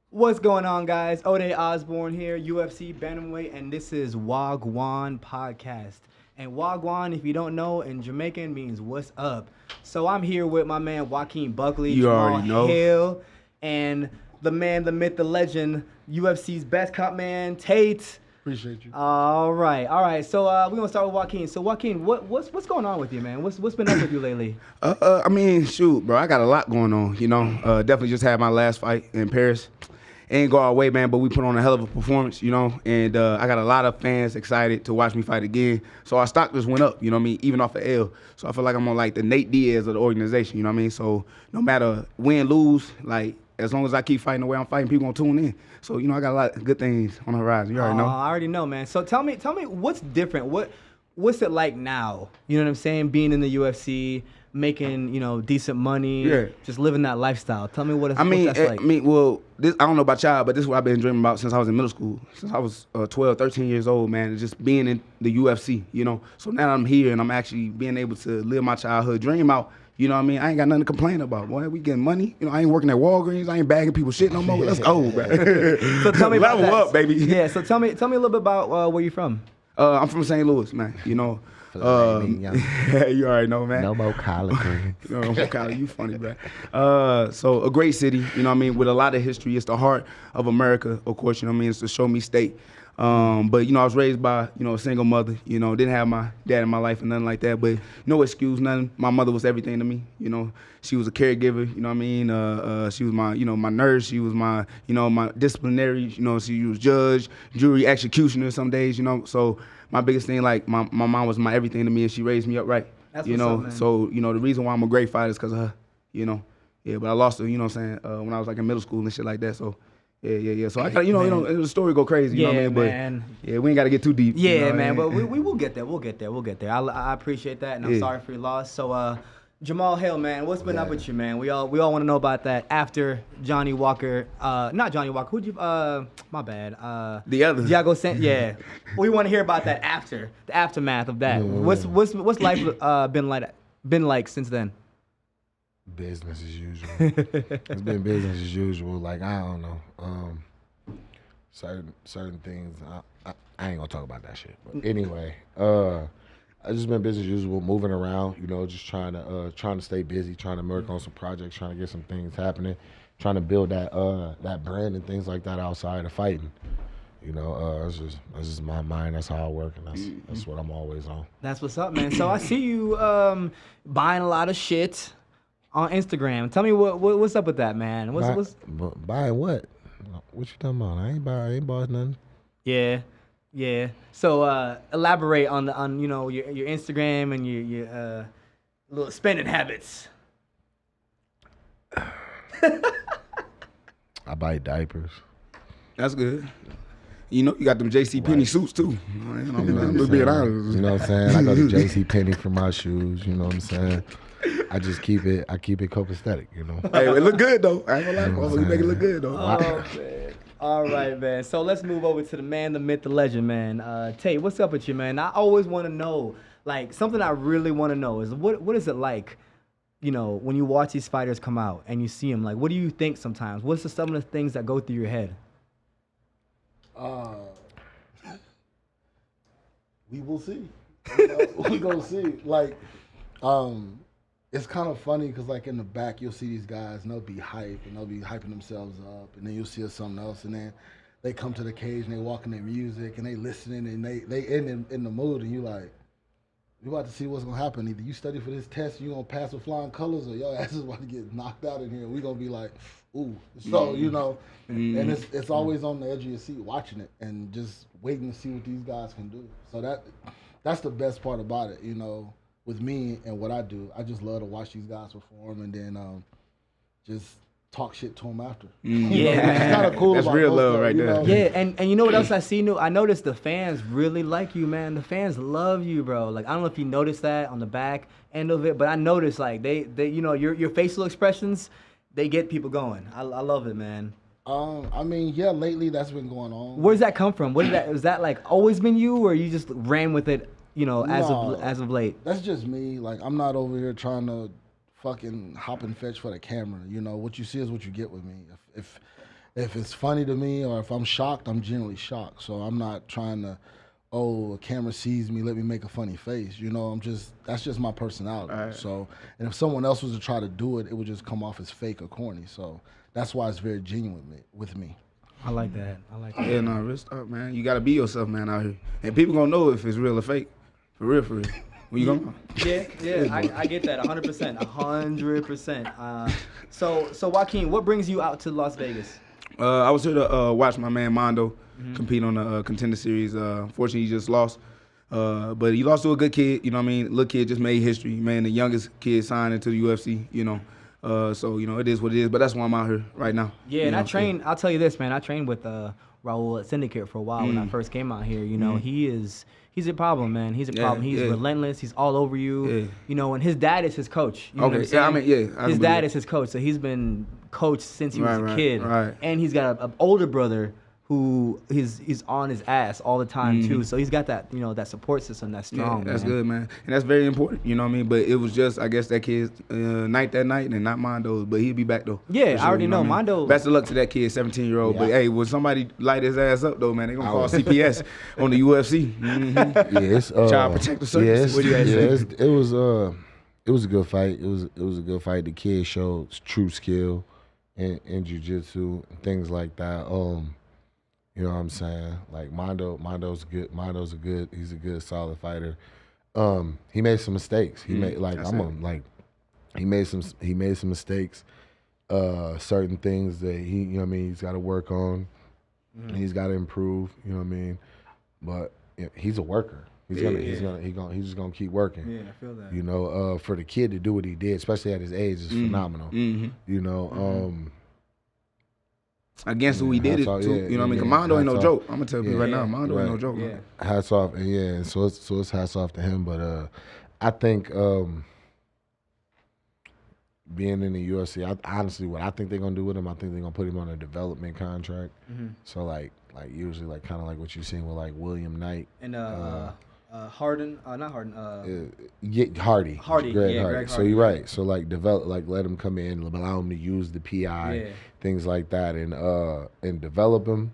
What's going on, guys? Ode Osbourne here, UFC Bantamweight, and this is Gwaan Podcast. And Gwaan, if you don't know, in Jamaican means "what's up." So I'm here with my man Joaquin Buckley, You Jamahal already know. Hill, and the man, the myth, the legend, UFC's best Cutman, Tate. Appreciate you. All right. So we're gonna start with Joaquin. So Joaquin, what's going on with you, man? What's been up with you lately? I mean, shoot, bro, I got a lot going on. Definitely just had my last fight in Paris. Ain't go our way, man, but we put on a hell of a performance, and I got a lot of fans excited to watch me fight again. So our stock just went up, you know what I mean, even off the L. So I feel like I'm on like the Nate Diaz of the organization, you know what I mean? So no matter win, lose, like as long as I keep fighting the way I'm fighting, people gonna tune in. So, I got a lot of good things on the horizon. You already know. I already know, man. So tell me what's different? What's it like now? You know what I'm saying? Being in the UFC, making, decent money, Yeah. just living that lifestyle. Tell me what that's like. I don't know about y'all, but this is what I've been dreaming about since I was in middle school. Since I was 12, 13 years old, man, just being in the UFC, So now I'm here and I'm actually being able to live my childhood dream out. You know what I mean? I ain't got nothing to complain about, boy. We getting money. I ain't working at Walgreens. I ain't bagging people shit no more. Let's go, man. So tell me about Level that. up, baby. Yeah, so tell me a little bit about where you're from. I'm from St. Louis, man. You already know, man. No more collard greens. No, Kyle, you funny, bro. So a great city, with a lot of history. It's the heart of America, of course, It's the show me state. But I was raised by, a single mother, didn't have my dad in my life and nothing like that, but no excuse, nothing. My mother was everything to me, She was a caregiver, She was my, my nurse. She was my, my disciplinary, She was judge, jury, executioner some days, So my biggest thing, like my mom was my everything to me, and she raised me up right. That's what's up, man. So, the reason why I'm a great fighter is because of her, Yeah, but I lost her, when I was like in middle school and shit like that, so. Yeah. So I got, the story go crazy, you know what I mean? Man. But yeah, we ain't got to get too deep. Yeah, man, but we will get there. We'll get there. I appreciate that, and I'm sorry for your loss. So, Jamahal Hill, man, what's been up with you, man? We all want to know about that after Johnny Walker. Not Johnny Walker. Who'd you? My bad. The other. Diego San. Yeah. We want to hear about that after the aftermath of that. What's life been like since then? Business as usual. It's been business as usual. Like, I don't know. Certain things. I ain't gonna talk about that shit. But anyway, I just been business as usual, moving around. Just trying to stay busy, trying to work on some projects, trying to get some things happening, trying to build that brand and things like that outside of fighting. It's just my mind. That's how I work, and that's what I'm always on. That's what's up, man. So I see you buying a lot of shit on Instagram. Tell me what's up with that, man. What's buying what? What you talking about? I ain't bought nothing. Yeah. So elaborate on your Instagram and your little spending habits. I buy diapers. That's good. You got them J.C. Penney suits too. I'm being honest. You know what I'm saying? I go to J.C. Penney for my shoes. You know what I'm saying? I just keep it copacetic, Hey, it look good though. I ain't gonna lie, you make it look good though. Oh, man. All right, man. So let's move over to the man, the myth, the legend, man. Tate, what's up with you, man? I always want to know, like, something I really want to know is what is it like, when you watch these fighters come out and you see them, like, what do you think sometimes? What's some of the things that go through your head? We will see. We gonna see. Like, it's kind of funny because, like, in the back, you'll see these guys and they'll be hype and they'll be hyping themselves up, and then you'll see something else, and then they come to the cage and they walk in their music and they listening and they in the mood, and you like, you about to see what's gonna happen. Either you study for this test, you gonna pass with flying colors, or your ass is about to get knocked out in here. And we gonna be like, ooh. So and it's always on the edge of your seat watching it and just waiting to see what these guys can do. So that's the best part about it, with me and what I do. I just love to watch these guys perform and then just talk shit to them after. Yeah. It's kind of cool. That's real love right there. Yeah, and you know what else I see? I noticed the fans really like you, man. The fans love you, bro. Like, I don't know if you noticed that on the back end of it, but I noticed, like, they your facial expressions, they get people going. I love it, man. I mean, yeah, lately that's been going on. Where does that come from? Was that like always been you, or you just ran with it, as of late? That's just me. Like, I'm not over here trying to fucking hop and fetch for the camera. What you see is what you get with me. if it's funny to me or if I'm shocked, I'm generally shocked. So I'm not trying to, a camera sees me, let me make a funny face. You know, that's just my personality. Right. So, and if someone else was to try to do it, it would just come off as fake or corny. So that's why it's very genuine with me. I like that. Yeah, no, real stuff, man. You gotta be yourself, man, out here. And people gonna know if it's real or fake. For real, for real. When you gonna Yeah, I get that 100%. 100%. So Joaquin, what brings you out to Las Vegas? I was here to watch my man Mondo compete on the Contender Series. Unfortunately, he just lost. But he lost to a good kid, you know what I mean? Little kid just made history. Man, the youngest kid signed into the UFC, you know. So, you know, it is what it is. But that's why I'm out here right now. Yeah, and I'll tell you this, man. I trained with Raul at Syndicate for a while when I first came out here. You know, he's a problem, man. He's a problem. He's relentless. He's all over you. Yeah. You know, and his dad is his coach. You know what I'm saying? His dad is his coach, so he's been coached since he was a kid. Right. And he's got an older brother who is on his ass all the time too. So he's got that, you know, that support system that's strong. Yeah, that's good, man. And that's very important, you know what I mean? But it was just, I guess, that kid's night that night and not Mondo's. But he'll be back, though. Yeah, sure, I already know. Mondo. Best of luck to that kid, 17-year-old. Yeah. But, hey, when somebody light his ass up, though, man, they going to call CPS on the UFC. Yes. Child Protective Service. What do you guys say? It was a good fight. It was a good fight. The kid showed true skill in jiu-jitsu and things like that. You know what I'm saying? Like Mondo's good. He's a good, solid fighter. He made some mistakes. He made he made some mistakes. Certain things that you know what I mean, he's got to work on. He's got to improve. You know what I mean? But he's a worker. He's just gonna keep working. Yeah, I feel that. You know, for the kid to do what he did, especially at his age, is phenomenal. You know. Against who he did it to, you know what I mean? Mondo ain't no joke. I'm gonna tell you right now, Mondo ain't no joke. Yeah. Hats off, and so it's hats off to him. But I think being in the UFC, honestly, what I think they're gonna do with him, I think they're gonna put him on a development contract. So like usually like kind of like what you've seen with like William Knight and Harden, not Harden. Hardy. Greg Hardy. So you're right. So like let him come in, allow him to use the PI, things like that, and develop him.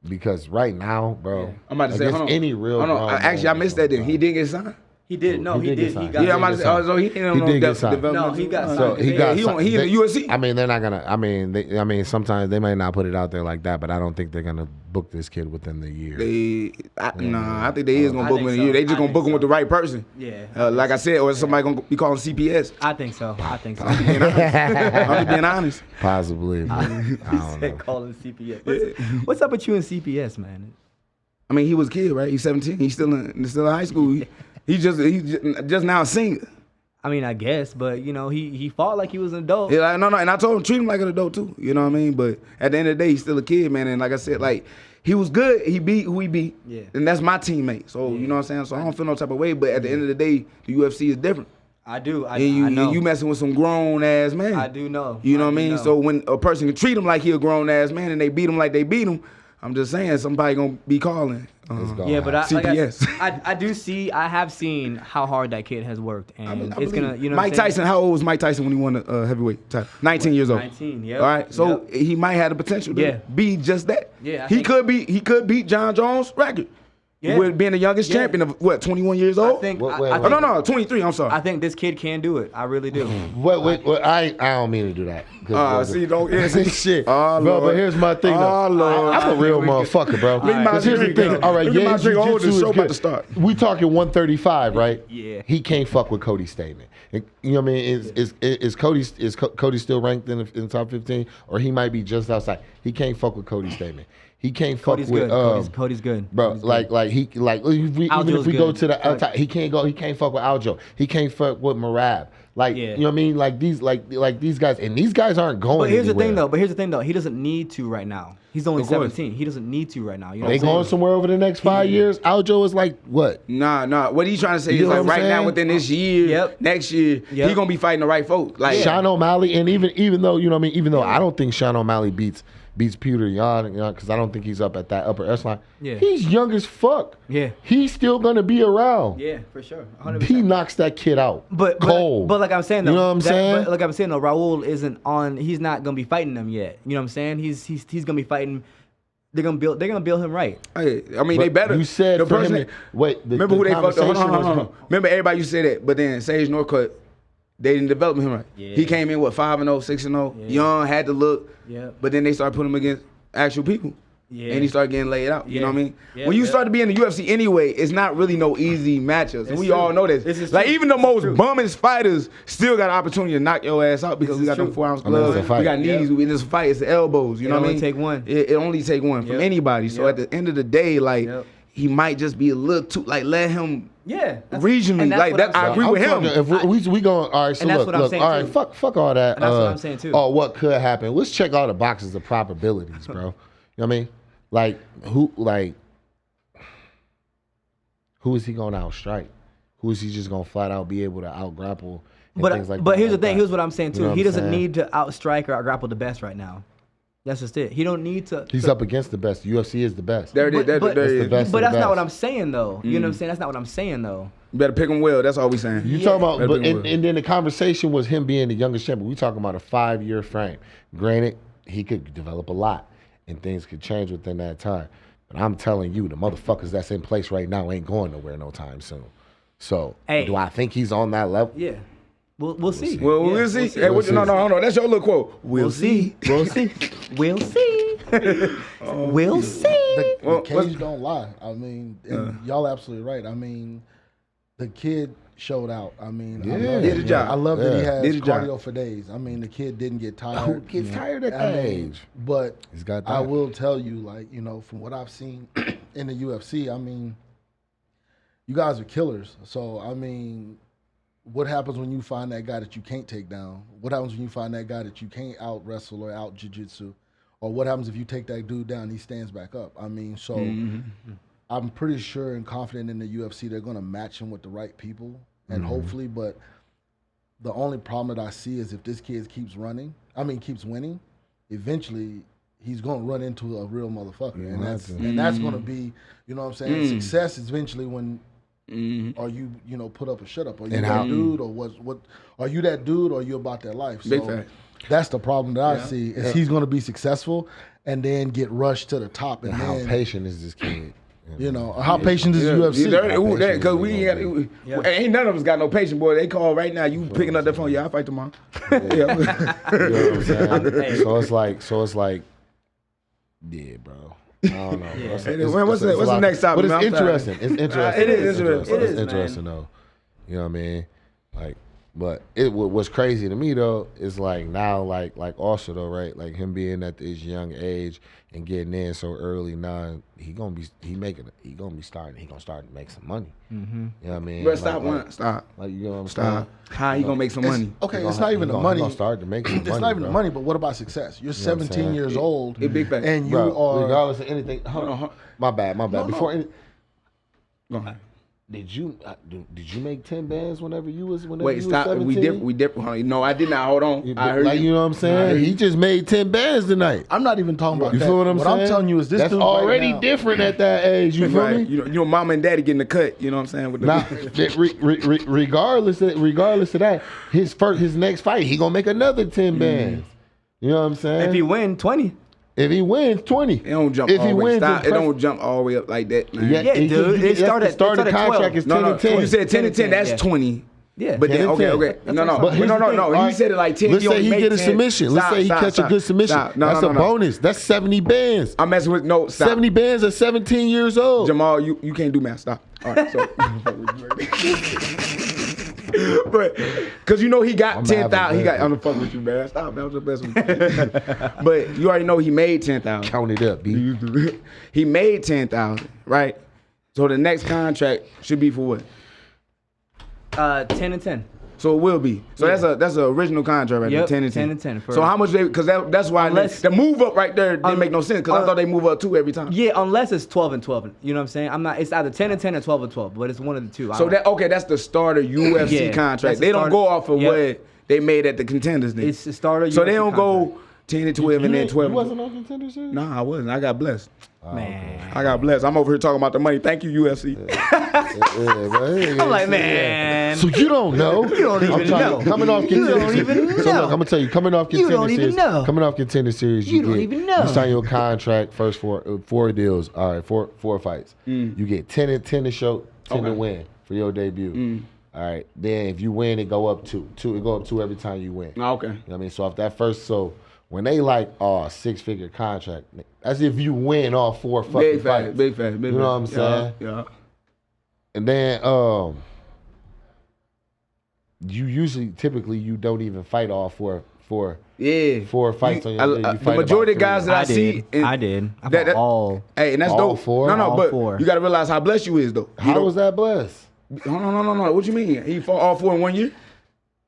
Because right now, bro, I'm about to say, hold on. Any real, actually, I missed that. Then he didn't get signed. He did. No, he did. He got. Yeah, I'm about to say. So he didn't get signed. No, he got signed. So he got. He in the UFC. I mean, they're not gonna. I mean, sometimes they might not put it out there like that, but I don't think they're gonna book this kid within the year. I think they is gonna book him in the year. They just gonna book him with the right person. Yeah. Like I said, or somebody gonna be calling CPS. I think so. I'm just being honest. Possibly. I don't know. Calling CPS. What's up with you and CPS, man? I mean, he was a kid, right? He's 17. He's still in high school. He's just now a senior. I mean, I guess, but you know, he fought like he was an adult. Yeah, no, and I told him treat him like an adult too. You know what I mean? But at the end of the day, he's still a kid, man. And like I said, like he was good. He beat who he beat. Yeah. And that's my teammate. So you know what I'm saying? So I don't feel no type of way. But at the end of the day, the UFC is different. I do. I know. And you messing with some grown ass man. I do know. You know what I mean? So when a person can treat him like he a grown ass man and they beat him like they beat him, I'm just saying somebody gonna be calling. Yeah, but CPS. I have seen how hard that kid has worked, and it's gonna, you know. Mike Tyson, how old was Mike Tyson when he won the heavyweight title? 19 years old. 19, yeah. All right, so he might have the potential to be just that. Yeah, he could beat John Jones' record. Yeah. With being the youngest champion of what, 21 years old? I think. No, 23. I'm sorry. I think this kid can do it. I really do. Wait, I don't mean to do that. See, shit, bro. Lord. But here's my thing. Though. I'm a real motherfucker, bro. Because here's the thing. All right, jiu-jitsu is good. We talking 135, right? Yeah. He can't fuck with Cody's statement. You know what I mean? Is Cody still ranked in the top 15, or he might be just outside? He can't fuck with Cody's statement. He can't fuck with Cody's good, bro. Even if we go to the outside, he can't fuck with Aljo. He can't fuck with Marab. You know what I mean? Like these guys, and these guys aren't going. But here's the thing though. He doesn't need to right now. He's only 17. He doesn't need to right now. You know they going somewhere over the next 5 years. Aljo is like what? Nah. What he's trying to say is like right now, within this year, next year, he gonna be fighting the right folks. Like Sean O'Malley, and even though you know what I mean. Even though I don't think Sean O'Malley beats beats Peter Yan, because I don't think he's up at that upper echelon. Yeah. He's young as fuck. Yeah. He's still gonna be around. Yeah, for sure. 100%. He knocks that kid out. Cold. But like I'm saying though, you know what I'm saying? But like I'm saying though, Raul isn't on. He's not gonna be fighting them yet. You know what I'm saying? He's gonna be fighting. They're gonna build him right. Hey, I mean, they better. You said the for person. him. Remember who they fucked up? Hold conversation on. was- Remember everybody used to say that, but then Sage Northcutt, they didn't develop him right. Yeah. He came in 5-0, 6-0, young, had to look. Yeah. But then they started putting him against actual people. Yeah. And he started getting laid out. You know what I mean? Yeah, When you yeah. start to be in the UFC anyway, it's not really no easy matchups. And It's we true. all know this. This is Like true. even the This is most true. bummest fighters still got an opportunity to knock your ass out because This we is got them true. 4-ounce I mean, it's gloves. a fight. We got knees. Yep. In this fight, it's the elbows. You know what I only mean? take one. It only take one from Yep. anybody. So Yep. at the end of the day, like Yep. he might just be a little too like let him Yeah. regionally and that's like what that. I'm I agree I'm with him. talking- If we going, all right, so And that's look, what I'm look, saying, all right, too. fuck all that. And that's what I'm saying, too. Oh, what could happen? Let's check all the boxes of probabilities, bro. You know what I mean? Like, who is he going to outstrike? Who is he just going to flat out be able to outgrapple? And things like But that, here's the like thing. that? Here's what I'm saying You too. know what He I'm doesn't saying? need to outstrike or outgrapple the best right now. That's just it. He don't need to. He's up against the best. UFC is the best. There it is. But- There it It's the is. best. But of that's the not what best. I'm saying though. You know what I'm saying? That's not what I'm saying though. You better pick him well. That's all we saying. You talking about, Better but pick him and, well. and then the conversation was him being the youngest champion. We talking about a 5-year frame. Granted, he could develop a lot, and things could change within that time. But I'm telling you, the motherfuckers that's in place right now ain't going nowhere no time soon. So, Hey. do I think he's on that level? Yeah. We'll see. Well, Yeah, we'll see. Hey, We'll what, see. no, that's your little quote. We'll see. We'll see. We'll see. We'll see. The Well, cage don't lie. I mean, and y'all absolutely right. I mean, the kid showed out. I mean, I Yeah. love Did it. the job. I love that he Yeah. has Did the job. cardio for days. I mean, the kid didn't get tired. Who gets tired at that age? But He's got that. I will tell you, like, you know, from what I've seen in the UFC, I mean, you guys are killers. So, I mean, what happens when you find that guy that you can't take down? What happens when you find that guy that you can't out wrestle or out jiu-jitsu? Or what happens if you take that dude down and he stands back up? I mean, so I'm pretty sure and confident in the UFC they're going to match him with the right people and hopefully, but the only problem that I see is if this kid keeps winning, eventually he's going to run into a real motherfucker. And that's going to be, you know what I'm saying? Success is eventually when or you put up or shut up. Or you And that how- dude or what are you that dude or are you about that life? Big So fact. that's the problem that I see is he's going to be successul and then get rushed to the top and How then, patient is this kid? you know, how patient is the UFC? Because we ain't none of us got no patience, boy. They call right now. You picking up that phone? Yeah, I'll fight tomorrow. Yeah. You know what I'm saying? Hey. So it's like, yeah, bro. I don't know. Yeah. What's the next topic, But man? it's I'm sorry. interesting. It's interesting. It is It's interesting. It is, It's man. interesting though. You know what I mean? Like, but what's crazy to me though is like now, like also though, right? Like him being at this young age and getting in so early now, he gonna start to make some money. Mm-hmm. You know what I mean? But stop. Like you know what I'm Stop. saying? How you gonna make some money? Okay, it's not even the money. He gonna start to make some It's money. not even bro. the money, but what about success? You're You know what I'm 17 saying? years old, It big fact. and you Bro, are. regardless of anything. Hold on. My bad. Before any, Go ahead. did you make 10 bands whenever you was Wait, you stop. was 17? We different. No, I did not. Hold on. I heard like you. you know what I'm saying? He just made 10 bands tonight. I'm not even talking about You that. feel what I'm saying? I'm telling you is this that's dude already right now, different at that age. You feel Right. me? You know, mama and daddy getting the cut. You know what I'm saying? With the Now, regardless of that, his next fight, he gonna make another 10 bands. You know what I'm saying? If he win 20. If he wins 20, It don't jump If all he the way. wins, Stop. it's It don't jump all the way up like that, man. Yeah, dude. It started at contract 12. is 10 No, and 10. You said 10 and 10. That's yeah. 20. Yeah. But 10 then, and 10. okay. No. But here's the thing, No. all He right, said it like 10. Let's say only he make get a 10. submission. Let's say he catch a good submission. Stop. No, That's no, a no. bonus. That's 70 bands. I'm messing with, no, stop. 70 bands at 17 years old. Jamal, you can't do math. Stop. All right, so. But, because you know he got I'm 10,000. He got, having I'm gonna fuck with you, man. Stop, man. I'm just messing with you. But you already know he made 10,000. Count it up, B. He made 10,000, right? So the next contract should be for what? 10 and 10. So it will be. So that's a original contract right Yep, there, 10 and 10. 10 and 10 for- So how much they? Because that's why the move up right there didn't make no sense. Because I thought they move up 2 every time. Yeah, unless it's 12 and 12. You know what I'm saying? I'm not. It's either 10 and 10 or 12 and 12, but it's one of the two. So that's the starter UFC Yeah, contract. that's the They don't starter- go off of Yep. what they made at the contenders. Then. It's the starter. So they UFC don't contract. go 10 and 12, and then 12. You wasn't on Contender Series? Nah, I wasn't. I got blessed. Man. I got blessed. I'm over here talking about the money. Thank you, UFC. I'm like, man. So you don't know. You don't even know. Coming off You Contender don't Series. even So look, know. I'm gonna tell you, coming off You Contender don't even Series. know. Coming off Contender Series, You don't even know. You sign your contract, first four deals. All right, four fights. You get 10 to show, 10 to win for your debut. All right. Then if you win, it go up two. It go up 2 every time you win. Okay. You know what I mean? So if that first, when they like, 6-figure contract, as if you win all 4 fucking fights. Big facts. You know what I'm saying? Yeah. And then you typically you don't even fight all four fights on your day. The majority of guys that I see, I did. I fought all. Hey, and that's all dope. 4? No, All but 4. you got to realize how blessed you is, though. How was that blessed? No. What you mean? He fought all 4 in 1 year?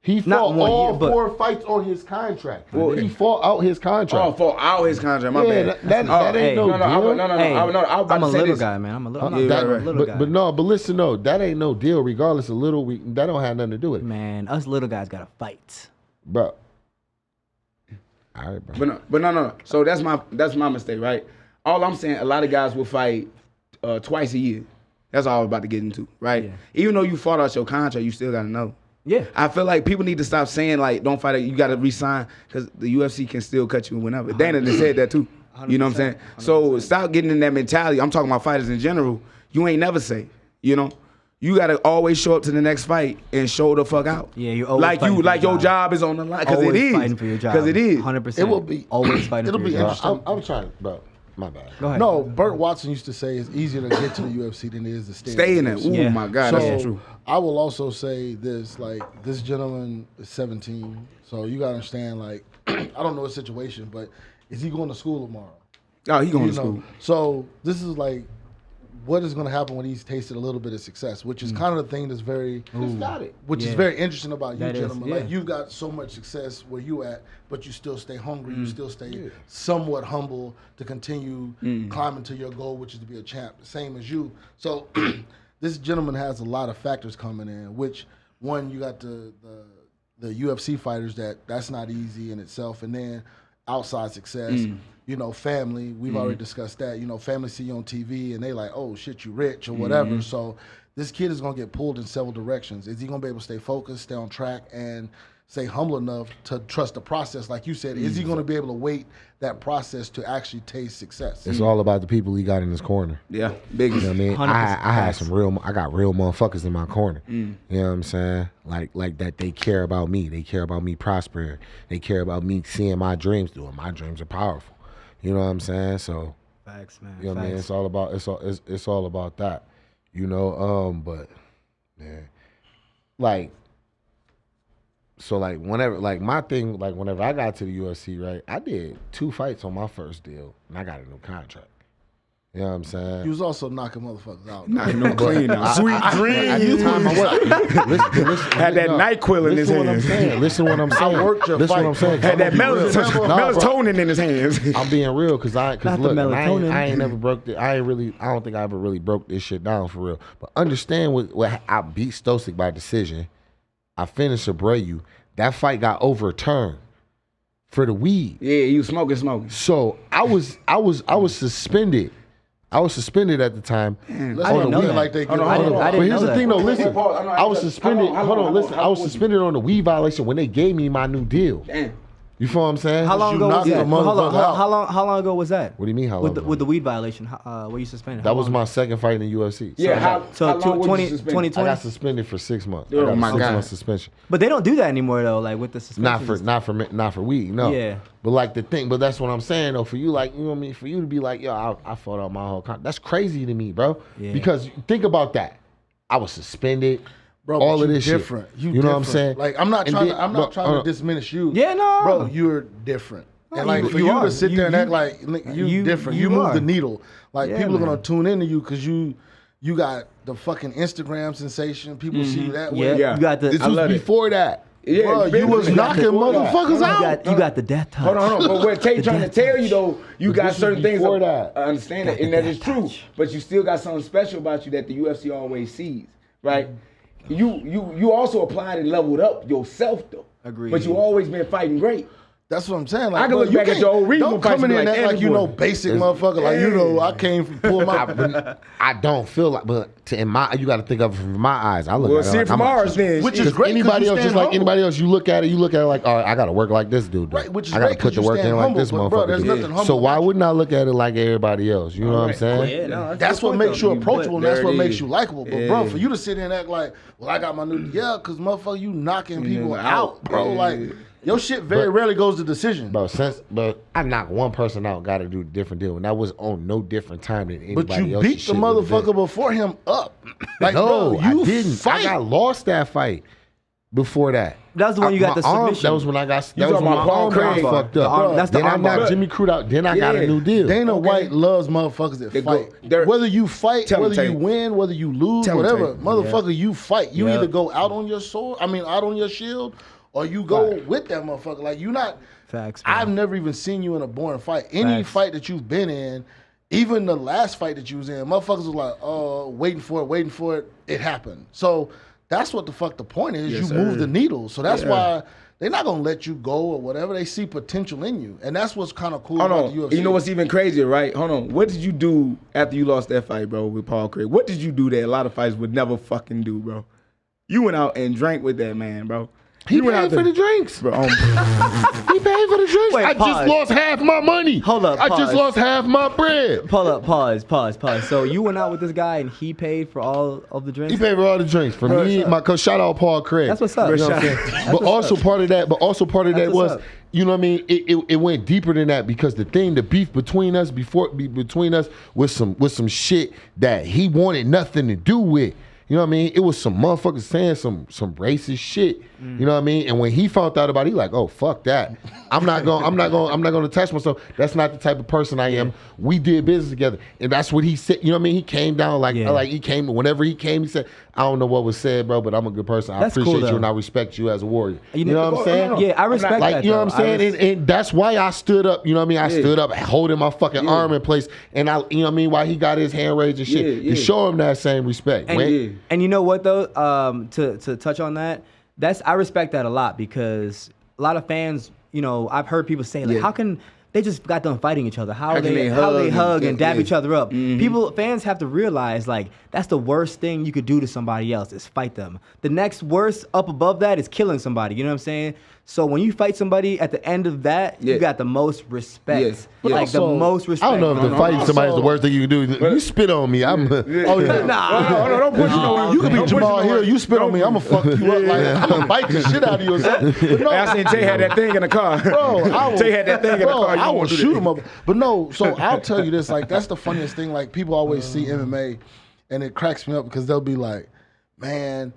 He Not fought 1 all year, but- 4 fights on his contract. Well, He fought out his contract. Oh, fought out his contract. My Yeah, bad. that ain't Hey, no No, deal. no. Hey, I was about I'm a to say little this. guy, man. I'm a little, Yeah, That- right. little guy. but listen, no, that ain't no deal. Regardless of little, that don't have nothing to do with it, Man, us little guys gotta fight. bro. All right, bro. But no. So that's my mistake, right? All I'm saying, a lot of guys will fight twice a year. That's all I was about to get into, right? Yeah. Even though you fought out your contract, you still got to know. Yeah. I feel like people need to stop saying, like, don't fight, you got to resign, because the UFC can still cut you whenever. Dana done said that too. You know what I'm saying? 100%. So stop getting in that mentality. I'm talking about fighters in general. You ain't never safe, you know? You got to always show up to the next fight and show the fuck out. Yeah, you're always like fighting for your your job is on the line, because it Always is. fighting for your job. Because it is. 100%. It will be- always fighting it'll for be your job. interesting. I'm trying, bro. My bad. Go ahead. No, Burt Watson used to say it's easier to get to the UFC than it is to Stay in it. UFC. Ooh, Yeah. my God, So that's true. I will also say this: like this gentleman is 17, so you gotta understand. Like I don't know his situation, but is he going to school tomorrow? Oh, he going You to know? school. So this is like what is going to happen when he's tasted a little bit of success, which is kind of the thing that's very, which is Yeah. very interesting about you, That is, gentlemen. yeah. Like you've got so much success where you at, but you still stay hungry. You still stay somewhat humble to continue climbing to your goal, which is to be a champ, same as you. So this gentleman has a lot of factors coming in. Which one, you got the UFC fighters that's not easy in itself, and then outside success. You know, family, we've already discussed that. You know, family see you on TV and they like, oh shit, you rich or whatever. So this kid is gonna get pulled in several directions. Is he gonna be able to stay focused, stay on track, and stay humble enough to trust the process? Like you said, is he gonna be able to wait that process to actually taste success? It's all about the people he got in his corner. Yeah, big. You know what I mean? 100%. I had I got real motherfuckers in my corner. You know what I'm saying? Like that they care about me. They care about me prospering. They care about me seeing my dreams through. And my dreams are powerful. You know what I'm saying? So, Facts, man. you know what I mean? Facts. It's all about it's all about that. You know, but man, like so like whenever like my thing, like whenever I got to the UFC, right, I did 2 fights on my first deal and I got a new contract. You know what I'm saying? You was also knocking motherfuckers out. Knocking them clean out. Sweet At the dreams. time I was Had that NyQuil in his Listen what I'm hands. saying. Listen what I'm saying. worked your Listen what I'm fight. saying. Had that I'm gonna be real. melatonin in his hands. I'm being real because Not the look, melatonin. I ain't never broke it. I don't think I ever really broke this shit down for real. But understand what I beat Stosic by decision. I finished Abreu. That fight got overturned for the weed. Yeah, you smoking. So I was suspended. I was suspended at the time. I Let's didn't not know be that. like they Hold get on, I away didn't- with I it. didn't But here's know the that. thing, though. Listen, Wait, pause. I was suspended. Hold on, listen. I was How suspended on the weed violation when they gave me my new deal. Damn. You feel what I'm saying? How long You ago was knocked that? the Well, hold on, motherfucker out. how long ago was that? What do you mean? How long? With the weed violation, were you suspended? That How was long? my second fight in the UFC. Yeah, how long was 20 you suspended? 2020? I got suspended for 6 months. Oh I got my a 6 God. month suspension. But they don't do that anymore though. Like with the suspension. Not for weed. No. Yeah. But like the thing, but that's what I'm saying though. For you, like, you know what I mean? For you to be like, yo, I fought out my whole that's crazy to me, bro. Yeah. Because think about that. I was suspended. Bro, all but of you this different. shit. You know what I'm saying? Like I'm not And trying then- to. I'm not trying to diminish you. Yeah, no. bro, you're different. And like you- for you you are. to sit there and You- act like you different, you you move are. the needle. Like Yeah, people are man. gonna tune into you because you got the fucking Instagram sensation. People see you that Yeah, way. Yeah. you got the. This I was love it. before that. Yeah, Bro, been- you was knocking motherfuckers out. you got the death touch. Hold on. But what Tate The trying to death tell you touch. though, you But got this was certain things. before that. I understand Got it, and the that is death true. touch. But you still got something special about you that the UFC always sees, right? You also applied and leveled up yourself though. Agreed. But you always been fighting great. That's what I'm saying. I can look back at your old regional Don't come in and act like you know basic motherfucker. Like, you know, I came from pull my. I don't feel like, but in my, you got to think of it from my eyes. I look at it see it from ours then. Which is great. Anybody else, just like humble. anybody else, you look at it like, oh, I got to work like this dude. Right, which is I got to great put the 'cause you work in stand like humble, this but, bro, motherfucker. there's nothing humble So why about wouldn't I look at it like everybody else? You know what I'm saying? Yeah, no, That's a what good makes you point, though. approachable, and that's there what it makes is. you likable. But bro, for you to sit there and act like, well, I got my new, because motherfucker, you knocking people out, bro. Yeah. Like your shit very rarely goes to decision. But I knocked one person out, got to do a different deal, and that was on no different time than anybody But you else's beat the shit would've been. motherfucker before him up. Like, No, bro, you I didn't. fight. I got lost that fight before that. That was the one you got My the arm, submission. that was when I got. You That was talking when about my Paul arm got Craig? fucked The up. arm- that's the Then I arm bar. knocked Jimmy Crute out. Then I got a new deal. Dana White loves motherfuckers that They go- fight. they're- Whether you fight, Tell 'em, whether you Tate. win, whether you lose, Tell 'em, whatever, Tate. motherfucker, you fight. You Yeah. either go out on your sword, out on your shield, or you go with that motherfucker. Like, you not. Facts, man. I've never even seen you in a boring fight. Any Facts. fight that you've been in, even the last fight that you was in, motherfuckers was like, waiting for it. It happened. So that's what the fuck the point is. Yes, you sir. move the needle. So that's Yeah. why they're not gonna let you go or whatever. They see potential in you, and that's what's kind of cool Hold about on. the UFC. You know what's even crazier, right? Hold on. What did you do after you lost that fight, bro, with Paul Craig? What did you do that a lot of fights would never fucking do, bro? You went out and drank with that man, bro. He You went paid out for there- the drinks. Bro, He paid for the drinks. Wait, I pause. just lost half my money. Hold up, I just pause. lost half my bread. Pull up, pause. So you went out with this guy and he paid for all of the drinks? He paid for all the drinks for me, my coach. Shout out Paul Craig. That's what's up. You know what I'm saying? But also part of that. That's what's was, up. you know what I mean? It went deeper than that because the beef between us was some shit that he wanted nothing to do with. You know what I mean? It was some motherfuckers saying some racist shit. You know what I mean? And when he found out about it, he like, oh fuck that. I'm not gonna attach myself. That's not the type of person I am. We did business together. And that's what he said. You know what I mean? He came down like he came, whenever he came, he said, I don't know what was said, bro, but I'm a good person. I That's appreciate cool, you and though. I respect you as a warrior. You You know what I'm saying? Yeah, I respect Like, that. you know what I'm though. saying? And that's why I stood up, you know what I mean? I stood up holding my fucking arm in place. And I, you know what I mean? Why he got his hand raised and shit. To show him that same respect. And you know what though? To touch on that, I respect that a lot because a lot of fans, you know, I've heard people say like, how can they just got done fighting each other? How can they they hug and dab yeah. each other up? Fans have to realize like that's the worst thing you could do to somebody else is fight them. The next worst up above that is killing somebody. You know what I'm saying? So when you fight somebody, at the end of that, you got the most respect. Yes. But Like also, the most respect. I don't know if the fighting somebody is the worst thing you can do. You spit on me. I'm. Oh yeah. Nah. No, don't push it nowhere. You could be Don't push it Jamahal nowhere. Hill. You spit on me, I'm gonna fuck you up. Like I'm gonna bite the shit out of you or something. But no, I seen Tay had that thing in the car. bro, I will, Tay had that thing in the bro, car. You I don't will want to do shoot that. him up. But no, so I'll tell you this. Like that's the funniest thing. Like people always see MMA, and it cracks me up because they'll be like, "Man,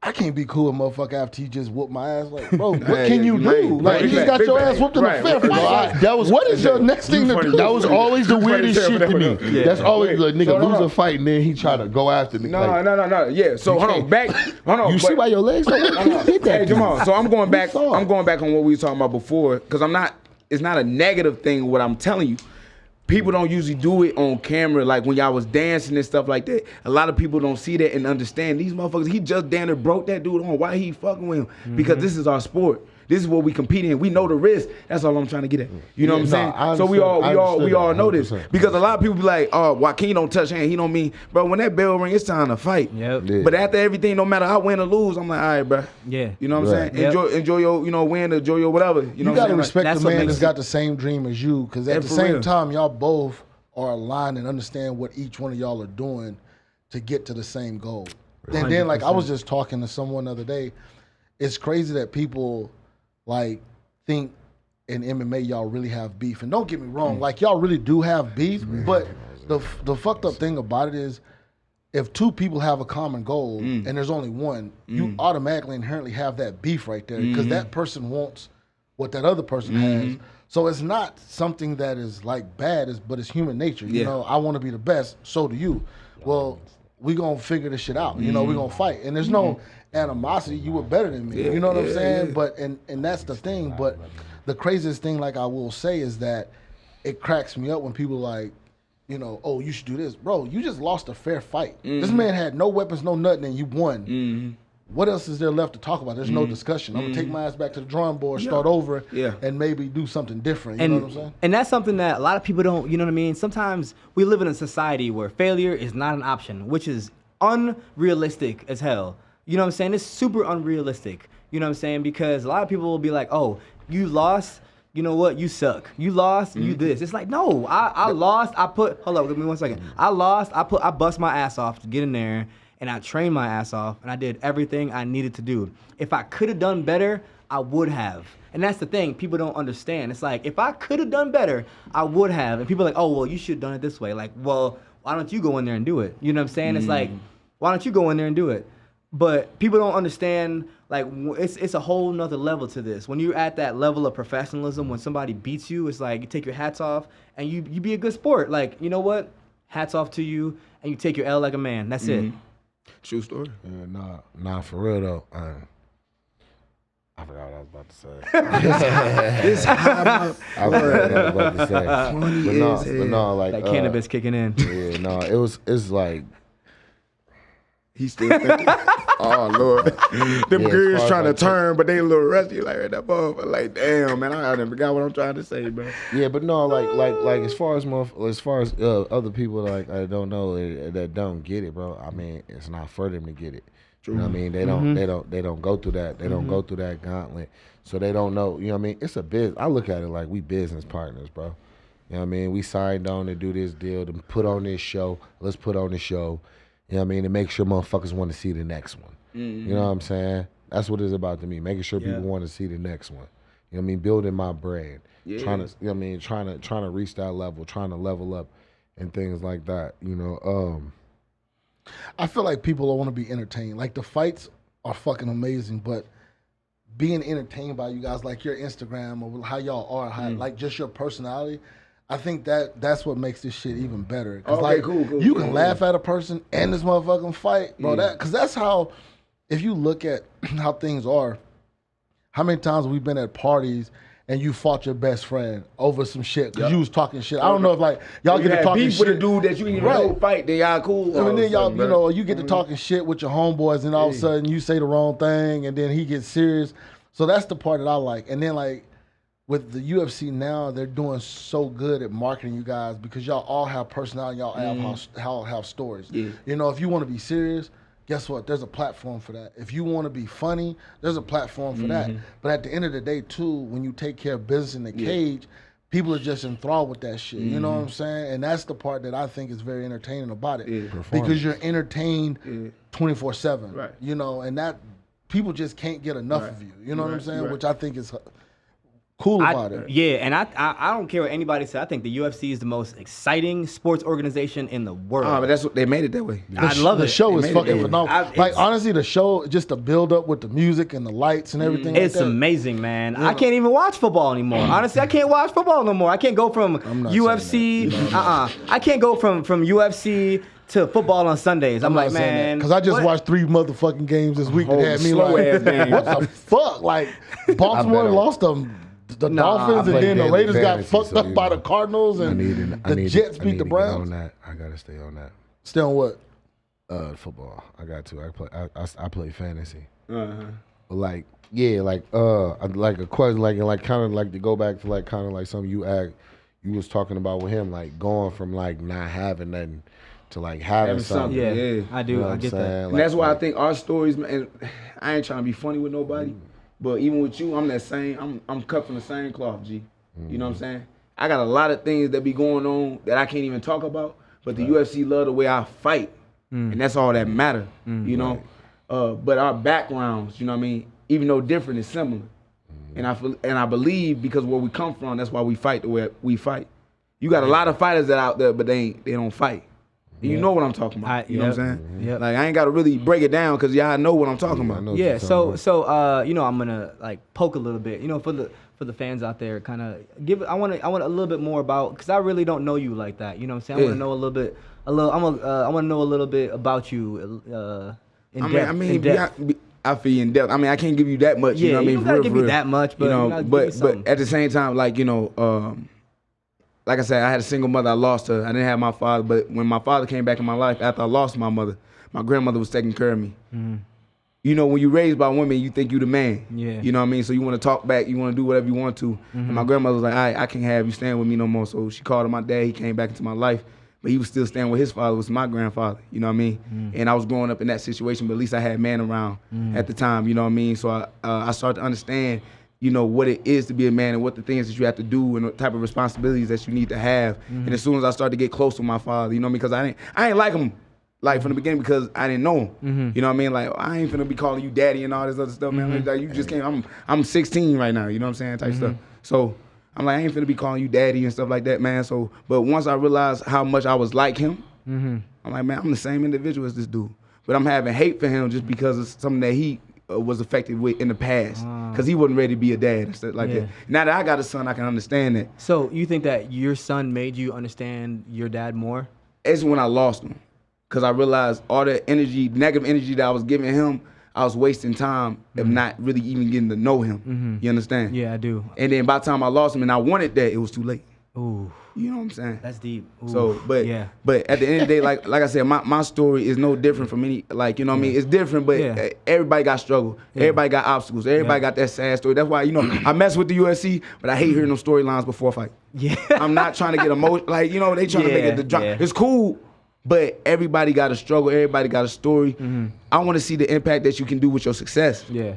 I can't be cool with motherfucker after he just whooped my ass." Like, bro, what Hey, can you you do? lame. Like, Big you just bag, got your big ass bag. whooped in a Right, fair right. fight. What is your next thing to do? That was always the weirdest shit to me. Yeah. That's always the nigga So, no, lose no. a fight and then he try to go after the No. Yeah. So hold on. Hold on. You see why your legs don't did that? Hey, Jamal. So I'm going back. saw it. I'm going back on what we were talking about before because it's not a negative thing. What I'm telling you, people don't usually do it on camera. Like when y'all was dancing and stuff like that. A lot of people don't see that and understand these motherfuckers. He just damn near broke that dude on. Why he fucking with him? Because this is our sport. This is what we compete in. We know the risk. That's all I'm trying to get at. You know what I'm saying? I So we all understand know this 100%. because a lot of people be like, "Oh, Joaquin don't touch hand. He don't mean, bro. When that bell ring, it's time to fight." Yep. Yeah. But after everything, no matter how win or lose, I'm like, all right, bro. Yeah. You know what I'm Right. saying? Yep. Enjoy your, win, enjoy your whatever. You know You what gotta I'm saying? respect that's the what man makes that's got the same dream as you, because Yeah, at the for same real. time, y'all both are aligned and understand what each one of y'all are doing to get to the same goal. And then, like, I was just talking to someone the other day. It's crazy that people like think in MMA y'all really have beef. And don't get me wrong, like y'all really do have beef. But the fucked up thing about it is, if two people have a common goal and there's only one, you automatically inherently have that beef right there because that person wants what that other person has. So it's not something that is like bad, but it's human nature. You Yeah. know, I want to be the best, so do you. Well, we gonna figure this shit out. You know, we gonna fight. And there's no animosity. You were better than me. You know what I'm saying? yeah. But and that's the thing. But the craziest thing, like I will say, is that it cracks me up when people like, you know, oh, you should do this. Bro, you just lost a fair fight. This man had no weapons, no nothing, and you won. what else is there left to talk about? There's no discussion. I'm gonna take my ass back to the drawing board, start over, and maybe do something different. You know what I'm saying? And that's something that a lot of people don't, you know what I mean? Sometimes we live in a society where failure is not an option, which is unrealistic as hell. You know what I'm saying? It's super unrealistic. You know what I'm saying? Because a lot of people will be like, oh, you lost, you know what? You suck. You lost, you this. It's like, no, I lost, hold up, give me 1 second. I lost, I bust my ass off to get in there, and I trained my ass off, and I did everything I needed to do. If I could have done better, I would have. And that's the thing people don't understand. It's like, if I could have done better, I would have. And people are like, oh, well, you should have done it this way. Like, well, why don't you go in there and do it? You know what I'm saying? It's like, why don't you go in there and do it? But people don't understand, like, it's a whole nother level to this. When you're at that level of professionalism, when somebody beats you, it's like you take your hats off and you be a good sport. Like, you know what? Hats off to you, and you take your L like a man. That's it. True story. Nah, for real though. I forgot what I was about to say. This high I forgot what I was about to say. But no, like that cannabis kicking in. Yeah, no, it's like he's still thinking. Oh Lord, them girls trying to turn, but they a little rusty. Like that motherfucker. Like damn, man, I done forgot what I'm trying to say, bro. Yeah, but no, like as far as other people like I don't know that don't get it, bro. I mean, it's not for them to get it. True. You know what I mean? They don't go through that. They don't go through that gauntlet. So they don't know, you know what I mean? It's a business. I look at it like we business partners, bro. You know what I mean? We signed on to do this deal, to put on this show. Let's put on the show. You know what I mean? To make sure motherfuckers want to see the next one. You know what I'm saying? That's what it's about to me. Making sure people want to see the next one. You know what I mean? Building my brand. Trying to, you know what I mean? Trying to reach that level, trying to level up and things like that. You know, I feel like people don't want to be entertained. Like the fights are fucking amazing, but being entertained by you guys, like your Instagram or how y'all are, how, like just your personality, I think that's what makes this shit even better. Cause like cool. You can laugh at a person and this motherfucking fight, bro. Cause that's how, if you look at how things are, how many times we've been at parties and you fought your best friend over some shit because you was talking shit. I don't know if like y'all get to talking beef shit with a dude that you didn't even know fight, then y'all cool. And then y'all, you know, you get to talking shit with your homeboys, and all of a sudden you say the wrong thing, and then he gets serious. So that's the part that I like. And then like with the UFC now, they're doing so good at marketing you guys because y'all all have personality, y'all have stories. You know, if you want to be serious, guess what? There's a platform for that. If you want to be funny, there's a platform for that. But at the end of the day, too, when you take care of business in the cage, people are just enthralled with that shit. You know what I'm saying? And that's the part that I think is very entertaining about it. Because you're entertained 24/7. Right. You know, and that people just can't get enough of you. You know what I'm saying? Which I think is cool about it. Yeah, and I don't care what anybody says. I think the UFC is the most exciting sports organization in the world. But that's what they made it that way. I love it. The show is fucking phenomenal. Like honestly, the show, just the build up with the music and the lights and everything. It's like that. amazing, man. I can't even watch football anymore. Honestly, I can't watch football no more. I can't go from UFC. I can't go from UFC to football on Sundays. I'm like, man, because I just watched 3 motherfucking games this week that had me like, what the fuck? Like Baltimore lost them. The Dolphins and then the Raiders got fucked up by the Cardinals and the Jets beat the Browns. I gotta stay on that. Stay on what? Football. I got to. I play fantasy. But like, yeah, like a question, like kind of like to go back to like kind of like something you was talking about with him, like going from like not having nothing to like having something. Yeah, I do. You know I get that. And that's why I think our stories, man. I ain't trying to be funny with nobody. But even with you, I'm that same. I'm cut from the same cloth, G. You know what I'm saying? I got a lot of things that be going on that I can't even talk about. But the UFC love the way I fight, and that's all that matter. You know. But our backgrounds, you know what I mean, even though different, is similar. And I believe because where we come from, that's why we fight the way we fight. You got a lot of fighters that out there, but they don't fight. You know what I'm talking about. You know what I'm saying? Like I ain't got to really break it down because y'all know what I'm talking about. Yeah. So you know, I'm gonna like poke a little bit. You know, for the fans out there, kind of give. I want a little bit more about, because I really don't know you like that. You know what I'm saying? I want to know a little bit. I want to know a little bit about you. In depth. I feel in depth. I mean, I can't give you that much. You know what I mean? You don't gotta give me that much, but you know, but at the same time, like you know. Like I said, I had a single mother. I lost her. I didn't have my father. But when my father came back in my life after I lost my mother, my grandmother was taking care of me. you know, when you're raised by women, you think you the man. Yeah. You know what I mean? So you want to talk back, you want to do whatever you want to. And my grandmother was like, all right, I can't have you staying with me no more. So she called on my dad. He came back into my life. But he was still staying with his father, was my grandfather. You know what I mean? And I was growing up in that situation, but at least I had man around at the time. You know what I mean? So I started to understand, you know, what it is to be a man and what the things that you have to do and the type of responsibilities that you need to have. And as soon as I started to get close with my father, you know, because I ain't like him like from the beginning because I didn't know him. You know what I mean? Like, I ain't finna be calling you daddy and all this other stuff, man. Like, you just came, I'm 16 right now, you know what I'm saying, type stuff. So I'm like, I ain't finna be calling you daddy and stuff like that, man. So, but once I realized how much I was like him, I'm like, man, I'm the same individual as this dude. But I'm having hate for him just because of something that he was affected with in the past. Because he wasn't ready to be a dad and stuff like that. Now that I got a son, I can understand that. So you think that your son made you understand your dad more? It's when I lost him. Because I realized all the energy, negative energy that I was giving him, I was wasting time of not really even getting to know him. You understand? Yeah, I do. And then by the time I lost him and I wanted that, it was too late. Ooh. You know what I'm saying? That's deep. Ooh. So, but yeah. but at the end of the day, like I said, my story is no different from any, like, you know what I mean? It's different, but everybody got struggle. Everybody got obstacles. Everybody got that sad story. That's why, you know, I mess with the UFC, but I hate hearing them storylines before a fight. Yeah. I'm not trying to get emotional. Like, you know, they trying to make it the drama. It's cool, but everybody got a struggle. Everybody got a story. I want to see the impact that you can do with your success. Yeah.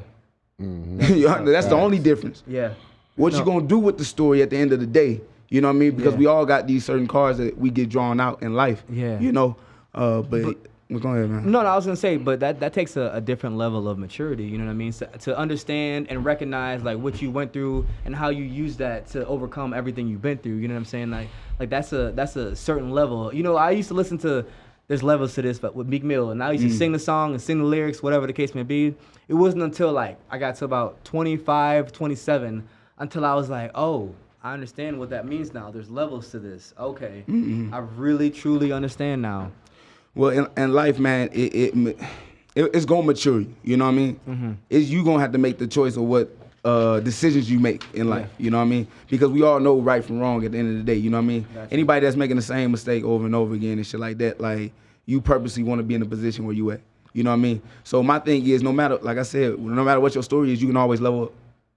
That's the only difference. Yeah. What you gonna do with the story at the end of the day? You know what I mean? Because we all got these certain cards that we get drawn out in life. Yeah. You know, but go ahead, man. No, I was gonna say, but that takes a different level of maturity. You know what I mean? So, to understand and recognize like what you went through and how you use that to overcome everything you've been through. You know what I'm saying? Like that's a certain level. You know, I used to listen to. There's levels to this, but with Meek Mill, and I used to sing the song and sing the lyrics, whatever the case may be. It wasn't until like I got to about 25, 27, until I was like, oh, I understand what that means now. There's levels to this. Okay, I really truly understand now. Well, in life, man, it's gonna mature you. You know what I mean? It's you gonna have to make the choice of what decisions you make in life. You know what I mean? Because we all know right from wrong at the end of the day. You know what I mean? Gotcha. Anybody that's making the same mistake over and over again and shit like that, like you purposely want to be in the position where you at. You know what I mean? So my thing is, no matter, like I said, no matter what your story is, you can always level up.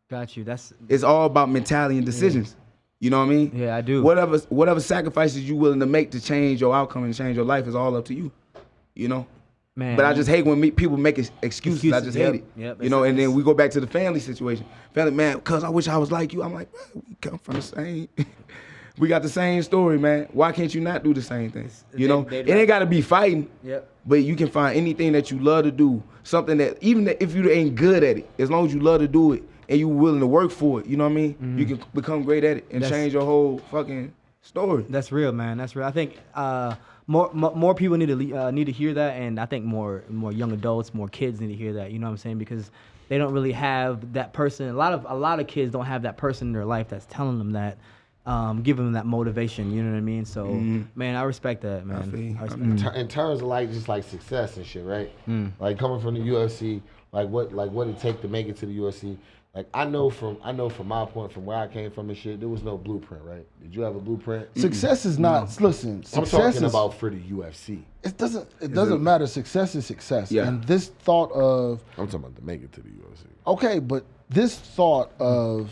Got you. It's all about mentality and decisions. You know what I mean? Yeah, I do. Whatever sacrifices you willing to make to change your outcome and change your life is all up to you. You know? Man, but I just hate when people make excuses. I just hate it. Yep, you know, and then we go back to the family situation. Family, man, cuz I wish I was like you. I'm like, man, we come from the same. We got the same story, man. Why can't you not do the same thing? You know? It ain't got to be fighting. Yep. But you can find anything that you love to do. Something that, even if you ain't good at it, as long as you love to do it and you willing to work for it, you know what I mean? You can become great at it and change your whole fucking story. That's real, man. That's real. I think more people need to hear that, and I think more young adults, more kids need to hear that. You know what I'm saying? Because they don't really have that person. A lot of kids don't have that person in their life that's telling them that, giving them that motivation. You know what I mean? So, man, I respect that, man. I respect that. In terms of like just like success and shit, right? Like coming from the UFC, like what it take to make it to the UFC. Like I know from my point, from where I came from and shit, there was no blueprint, right? Did you have a blueprint? Success is not. Listen, success I'm talking about for the UFC. It doesn't matter. Success is success. Yeah. And this thought of I'm talking about to make it to the UFC. Okay, but this thought of,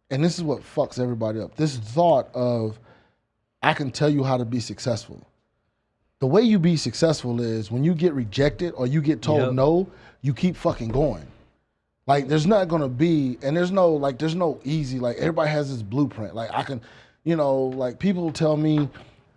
and this is what fucks everybody up. This thought of, I can tell you how to be successful. The way you be successful is when you get rejected or you get told no, you keep fucking going. Like there's not gonna be, and there's no easy, like everybody has this blueprint. Like I can, like people tell me,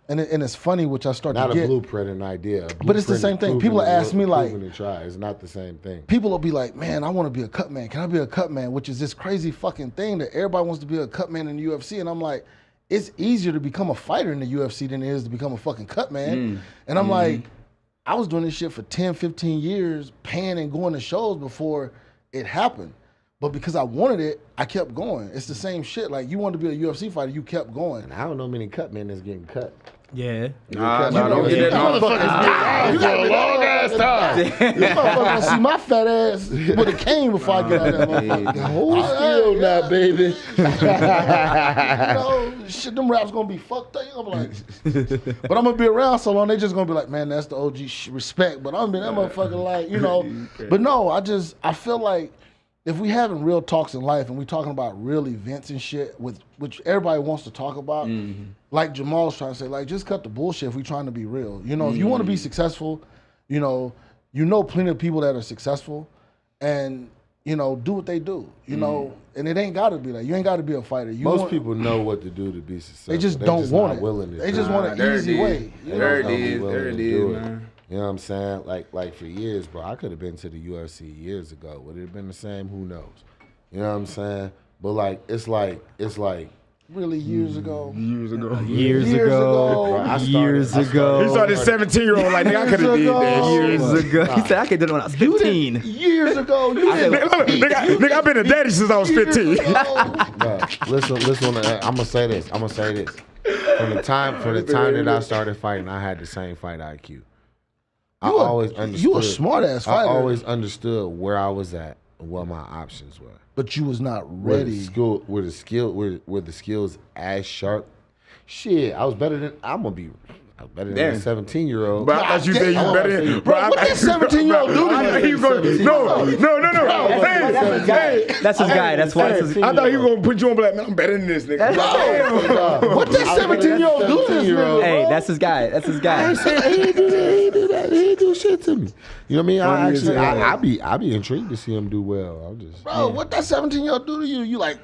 and it's funny, which I start not to get. Not a blueprint, an idea. But it's the same thing. People ask me like, and try. It's not the same thing. People will be like, man, I want to be a Cutman. Can I be a Cutman? Which is this crazy fucking thing that everybody wants to be a Cutman in the UFC. And I'm like, it's easier to become a fighter in the UFC than it is to become a fucking Cutman. And I'm like, I was doing this shit for 10, 15 years, paying and going to shows before it happened. But because I wanted it, I kept going. It's the same shit. Like, you wanted to be a UFC fighter, you kept going. And I don't know many Cutmen that's getting cut. Yeah. Nah, don't get that motherfucker's You got a long ass time. This motherfucker gonna see my fat ass with a cane before I get out of that motherfucker. Hold still now, baby. Shit, them raps gonna be fucked up. I'm like, but I'm gonna be around so long, they just gonna be like, man, that's the OG respect. But I'm gonna be that motherfucker like, But no, I feel like if we having real talks in life and we talking about real events and shit, which everybody wants to talk about, like Jamal's trying to say, like, just cut the bullshit if we trying to be real. If you want to be successful, you know plenty of people that are successful, and do what they do. And it ain't got to be like, you ain't got to be a fighter. Most people know what to do to be successful. They just don't want it. They just want an easy way. There it is, man. You know what I'm saying? Like for years, bro, I could have been to the UFC years ago. Would it have been the same? Who knows? You know what I'm saying? But like, it's like. Really years ago. Years ago. Bro, Years ago. He saw this 17-year-old like, nigga, I could have did that. Years ago. He said, I could do it when I was 15. Years ago. Nigga, I've been a daddy since I was 15. Bro, listen. I'm gonna say this. From the time that I started fighting, I had the same fight IQ. I always understood. You a smart ass fighter. I always understood where I was at and what my options were. But you was not ready. Were the skills as sharp? Shit, I was better than. I'm gonna be. I'm better than a 17-year-old. Bro, I thought you said you better than. Bro, what that 17-year-old do to you? No. That's his guy. That's why. I thought he was gonna put you on black. Man, I'm better than this nigga. What that 17-year-old do to this nigga? Hey, that's his guy. That's his guy. He ain't do that. He ain't do shit to me. You know what I mean? I be intrigued to see him do well. I'm just. Bro, what that 17-year-old do to you? You like,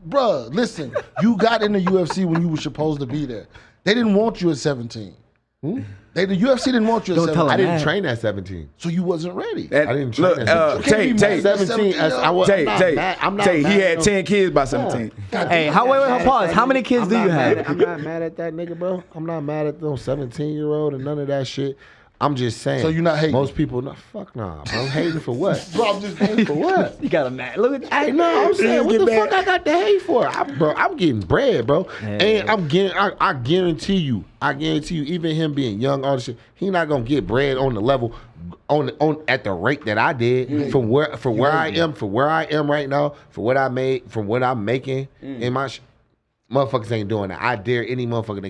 bro, listen, you got in the UFC when you were supposed to be there. They didn't want you at 17. The UFC didn't want you at 17. I didn't train at 17. So you wasn't ready. I didn't train at 17. Tate, 17. I'm not he had 10 kids by 17. Hey, pause. How many kids do you have? I'm not mad at that nigga, bro. I'm not mad at them 17-year-old and none of that shit. I'm just saying. So you're not hating? Most people, no, fuck nah. I'm hating for what? Bro, I'm just hating for what? You got a mad. Look at Hey, no, I'm saying, what the fuck I got to hate for? I'm getting bread, bro. Hey. And I guarantee you, even him being young, all this shit, he not gonna get bread on the level, on at the rate that I did from where I am right now, for what I made, from what I'm making in my. Motherfuckers ain't doing that. I dare any motherfucker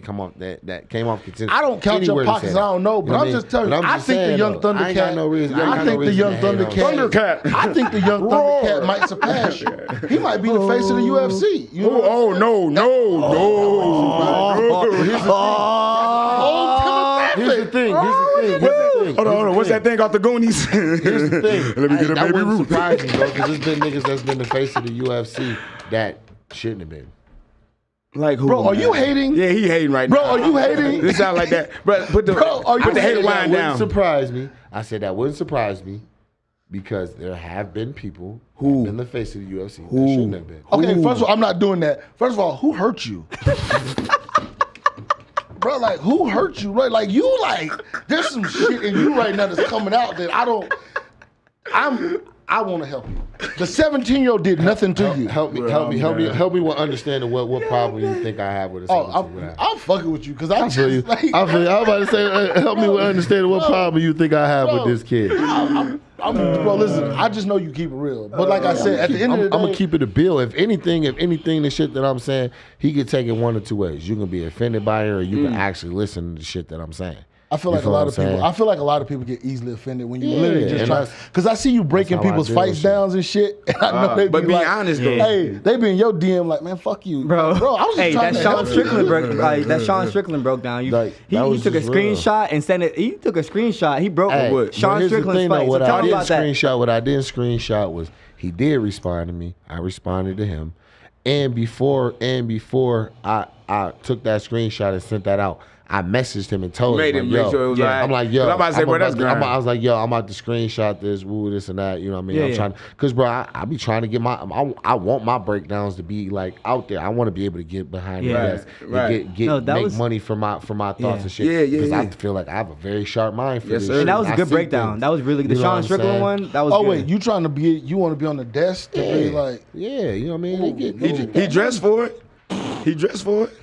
that came off contender. I don't count your pockets. I don't know, but I'm just telling you. I think the young Thundercat. I ain't got no reason. I think the young Thundercat. I think the young Thundercat might surpass you. He might be the face of the UFC. You know no. Here's the thing. Hold on. What's that thing off the Goonies? Here's the thing. Let me get a that baby wouldn't Ruth. surprise me, bro, because there's been niggas that's been the face of the UFC that shouldn't have been. Like who? Bro, are you hating? Yeah, he hating right now. Bro, are you hating? This sound like that. Bro, put the head line down. Wouldn't surprise me. I said that wouldn't surprise me because there have been people who have been the face of the UFC that shouldn't have been. Okay, first of all, I'm not doing that. First of all, who hurt you? Bro, like, who hurt you? Right? Like, you like, there's some shit in you right now that's coming out that I want to help you. The 17-year-old did nothing to you. Help me with understanding what problem you think I have with a 17-year-old. I'm fucking with you because I feel you. Like, I feel you. I'm about to say, help me with understanding what problem you think I have with this kid. Bro, listen, I just know you keep it real. But like I said, at the end of the day, I'm gonna keep it a bill. If anything, the shit that I'm saying, he could take it one or two ways. You can be offended by it, or you can actually listen to the shit that I'm saying. I feel like a lot of people get easily offended when you literally just try. Because I see you breaking people's fights down and shit. And I know they but be be like, honest though. Hey, they be in your DM like, man, fuck you, bro. I was just trying to help you. That Sean Strickland broke down. He took a just screenshot and sent it. He took a screenshot. He broke Sean Strickland's fight. What Tell me about that. What I didn't screenshot was he did respond to me. I responded to him, and before I took that screenshot and sent that out, I messaged him and told him, make sure it was right. I'm like, yo, I'm about to say, bro, that's grand. I was like, yo, I'm about to screenshot this, this and that. You know what I mean? I'm trying, because bro, I be trying to get I want my breakdowns to be like out there. I want to be able to get behind the desk, make money for my thoughts and shit. Because I feel like I have a very sharp mind for this. Sir. And that was a good breakdown. Things. That was really good. The Sean Strickland one, that was good. Wait, you want to be on the desk to be like, you know what I mean? He dressed for it. He dressed for it.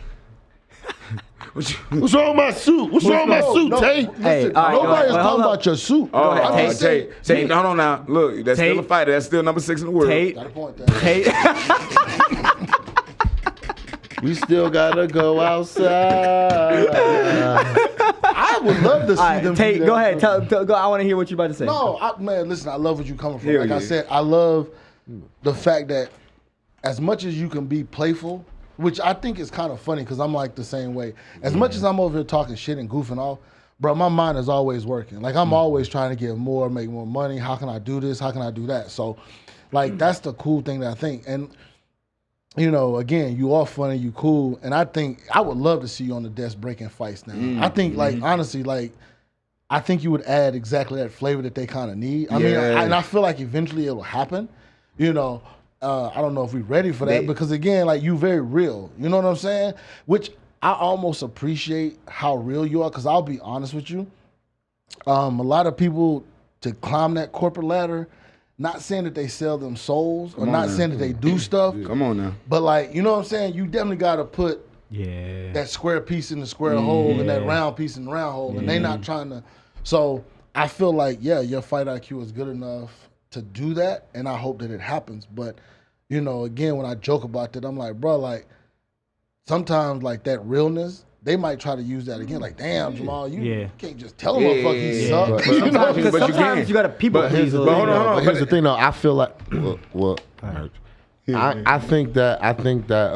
What's wrong with my suit? What's wrong with my suit, Tate? Hey, all right, Nobody's hold talking up. about your suit. Oh, ahead, I'm Tate. just saying. Tate, hold on now. Look, that's Tate. still a fighter. That's still number 6 in the world. Tate, Got a point there. Tate. We still gotta go outside. I would love to see All right, them. Tate, do go that. ahead. Go. I want to hear what you're about to say. No, man, listen, I love what you're coming from. Hell Like I yeah. said, I love the fact that as much as you can be playful, which I think is kind of funny because I'm like the same way. As much as I'm over here talking shit and goofing off, bro, my mind is always working. Like I'm always trying to get more, make more money. How can I do this? How can I do that? So, like that's the cool thing that I think. And you know, again, you all funny, you cool, and I think I would love to see you on the desk breaking fights now. I think, like honestly, like I think you would add exactly that flavor that they kind of need. I mean, and I feel like eventually it'll happen. You know, I don't know if we're ready for that because again, like you very real. You know what I'm saying? Which I almost appreciate how real you are because I'll be honest with you. A lot of people to climb that corporate ladder, not saying that they sell them souls or not saying that they do stuff, Come on now. but like, you know what I'm saying? You definitely got to put Yeah. that square piece in the square hole and that round piece in the round hole, and they not trying to. So I feel like, yeah, your fight IQ is good enough to do that, and I hope that it happens. But you know, again, when I joke about that, I'm like, bro, like sometimes like that realness, they might try to use that again. Like, damn, Jamal, you can't just tell him motherfucker he suck. But You know what I'm saying? Because But you sometimes can. you got to people But please. hold on, hold on. But here's the thing, though. I feel like, I think that,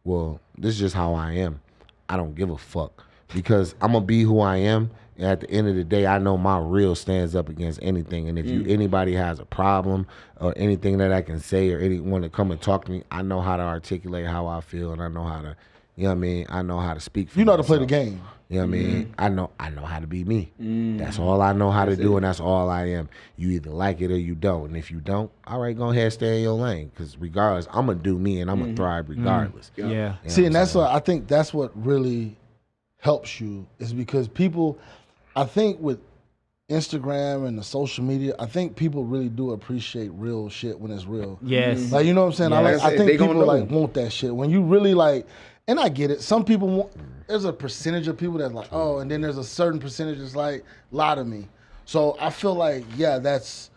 well, this is just how I am. I don't give a fuck because I'm gonna be who I am. And at the end of the day, I know my real stands up against anything. And if anybody has a problem or anything that I can say or anyone to come and talk to me, I know how to articulate how I feel and I know how to, you know what I mean? I know how to speak for You know how to play the myself. game. You know what I mean? I know how to be me. That's all I know how to do, and that's all I am. You either like it or you don't. And if you don't, all right, go ahead and stay in your lane. Because regardless, I'm going to do me, and I'm going to thrive regardless. Yeah. You know See, what and I'm that's saying? what I think that's what really helps you is because people, I think with Instagram and the social media, I think people really do appreciate real shit when it's real. Yes. Like, you know what I'm saying? Yeah. I think They gonna people know. like want that shit. When you really like, and I get it. Some people want, there's a percentage of people that's like, oh, and then there's a certain percentage that's like, lie to me. So I feel like, yeah, that's,